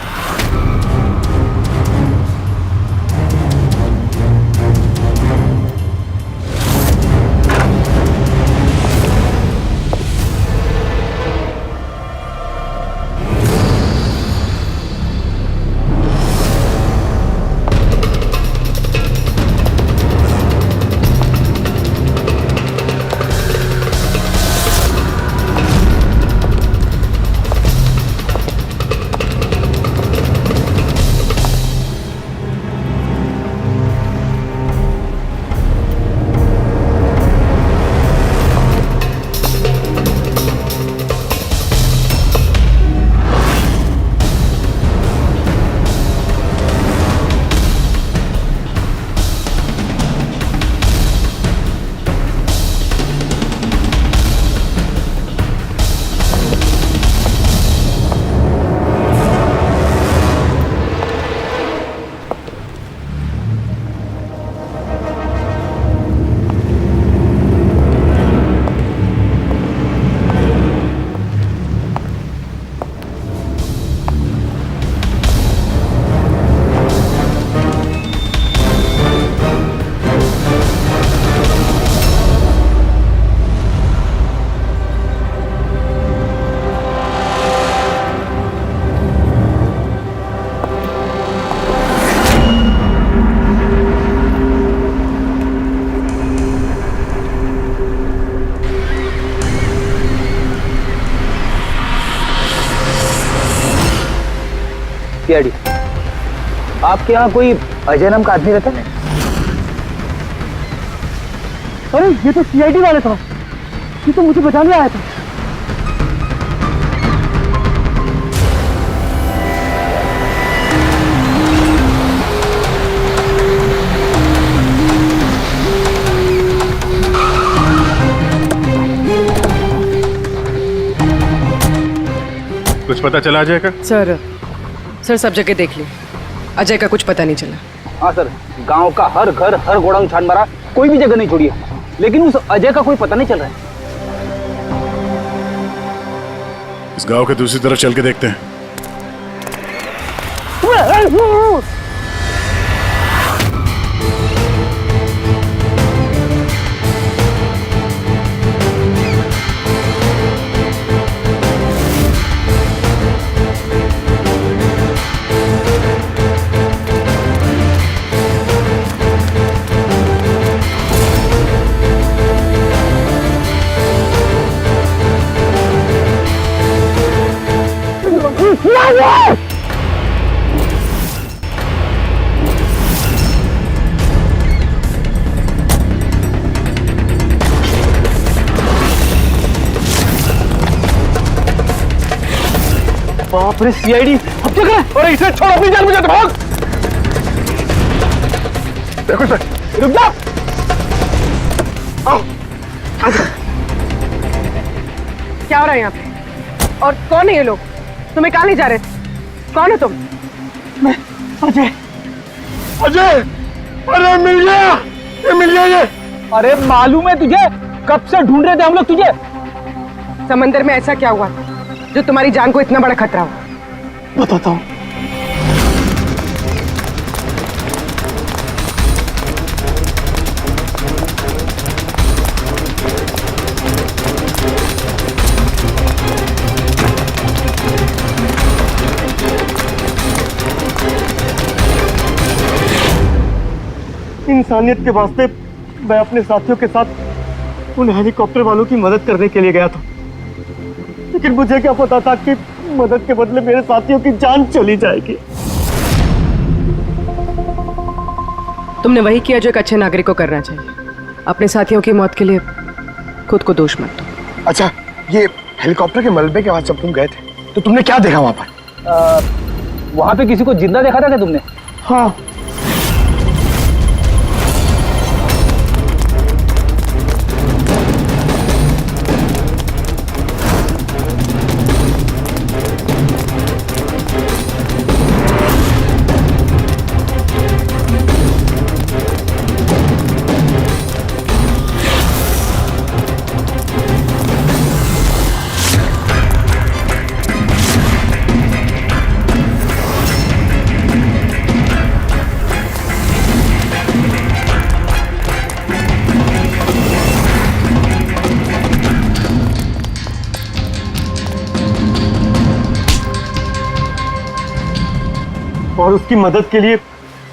सीआईडी, आपके यहाँ कोई अजय नाम का आदमी रहता है? अरे ये तो सीआईडी वाले था, ये तो मुझे बचाने आया था। कुछ पता चला अजय का? सर सब जगह देख ली, अजय का कुछ पता नहीं चला। हाँ सर, गांव का हर घर हर गोडाउन छान मारा, कोई भी जगह नहीं छोड़ी है, लेकिन उस अजय का कोई पता नहीं चल रहा है। इस गांव के दूसरी तरफ चल के देखते हैं। बाप रे सीआईडी, अब क्या करें? अरे इसे छोड़, अपनी जान बचा, भाग। देखो सर, रुक जा। आओ, क्या हो रहा है यहाँ पे? और कौन है ये लोग? तुम्हें कहाँ ले जा रहे थे? कौन हो तुम? मैं अजय। अजय, अरे मिल गया, ये मिल गया ये। अरे मालूम है तुझे, कब से ढूंढ रहे थे हम लोग तुझे। समंदर में ऐसा क्या हुआ जो तुम्हारी जान को इतना बड़ा खतरा हो? बताता हूँ। इंसानियत के वास्ते मैं अपने साथियों के साथ उन हेलीकॉप्टर वालों की मदद करने के लिए गया था, लेकिन मुझे क्या पता था कि मदद के बदले मेरे साथियों की जान चली जाएगी। तुमने वही किया जो एक अच्छे नागरिक को करना चाहिए। अपने साथियों की मौत के लिए खुद को दोष मत दो। अच्छा, ये हेलीकॉप्टर के मलबे के बाद जब तुम गए थे तो तुमने क्या देखा वहां पर? वहां पे किसी को जिंदा देखा था क्या तुमने? हाँ। और उसकी मदद के लिए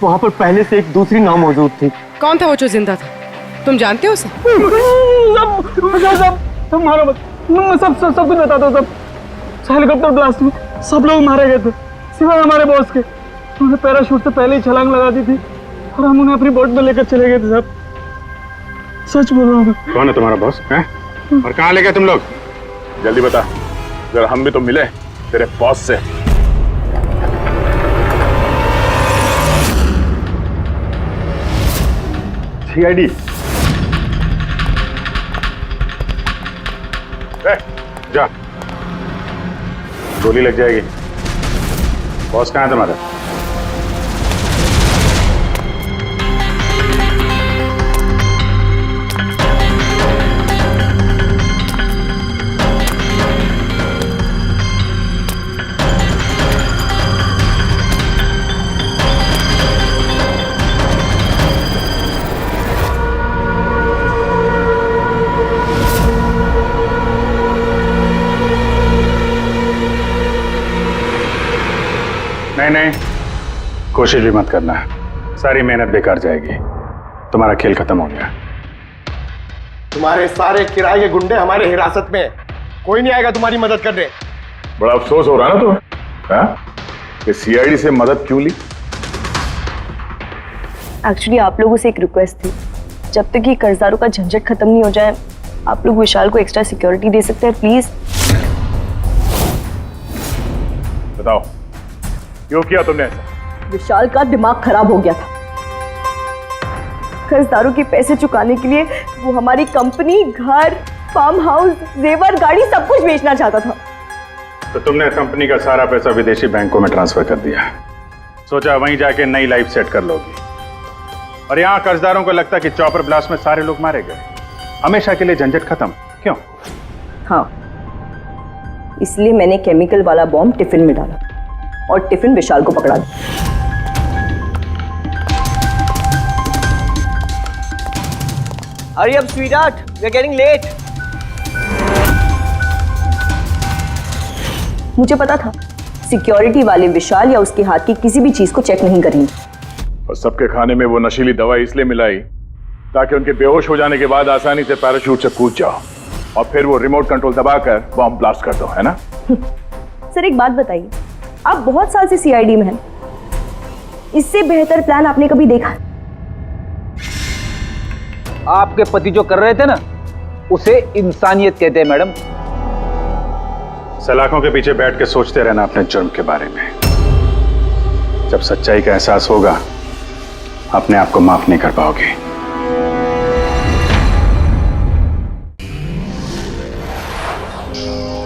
वहां पर पहले से एक दूसरी नाव मौजूद थी। कौन था वो जो जिंदा था? तुम जानते हो उसे? सब कुछ बता दो। सब हेलीकॉप्टर ब्लास्ट में सब लोग मारे गए थे सिवाय हमारे बॉस के। उन्होंने पैराशूट से पहले ही छलांग लगा दी थी और हम उन्हें अपनी बोट में लेकर चले गए थे। साहब सच बोल रहा हूँ। कौन है तुम्हारा बॉस है? और कहाँ ले गए तुम लोग? जल्दी बता, जरा हम भी तो मिले तेरे बॉस से। सीआईडी जा, गोली लग जाएगी। बॉस कहाँ है तुम्हारा? नहीं, कोशिश भी मत करना, सारी मेहनत बेकार जाएगी। तुम्हारा खेल खत्म हो गया। तुम्हारे सारे किराए के गुंडे हमारे हिरासत में, कोई नहीं आएगा तुम्हारी मदद करने। बड़ा अफसोस हो रहा ना तुम्हें, हाँ? कि सीआईडी से मदद क्यों ली? एक्चुअली आप लोगों से एक रिक्वेस्ट थी, जब तक ये कर्जदारों का झंझट खत्म नहीं हो जाए आप लोग विशाल को एक्स्ट्रा सिक्योरिटी दे सकते हैं प्लीज। बताओ क्यों किया तुमने ऐसा? विशाल का दिमाग खराब हो गया था। कर्जदारों के पैसे चुकाने के लिए वो हमारी कंपनी, घर, फार्म हाउस, जेवर, गाड़ी सब कुछ बेचना चाहता था। तो तुमने कंपनी का सारा पैसा विदेशी बैंकों में ट्रांसफर कर दिया, सोचा वहीं जाके नई लाइफ सेट कर लोगी। और यहाँ कर्जदारों को लगता कि चॉपर ब्लास्ट में सारे लोग मारे गए, हमेशा के लिए झंझट खत्म। क्यों? हाँ, इसलिए मैंने केमिकल वाला बॉम्ब टिफिन में डाला और टिफिन विशाल को पकड़ा दिया। Hurry up, sweetheart. We're getting late. मुझे पता था सिक्योरिटी वाले विशाल या उसके हाथ की किसी भी चीज को चेक नहीं करेंगे। और सबके खाने में वो नशीली दवाई इसलिए मिलाई ताकि उनके बेहोश हो जाने के बाद आसानी से पैराशूट से कूद जाओ और फिर वो रिमोट कंट्रोल दबाकर बॉम्ब ब्लास्ट कर दो, है ना? सर एक बात बताइए, आप बहुत साल से सीआईडी में हैं, इससे बेहतर प्लान आपने कभी देखा? आपके पति जो कर रहे थे ना, उसे इंसानियत कहते हैं मैडम। सलाखों के पीछे बैठ के सोचते रहना अपने जुर्म के बारे में। जब सच्चाई का एहसास होगा अपने आप को माफ नहीं कर पाओगे। है।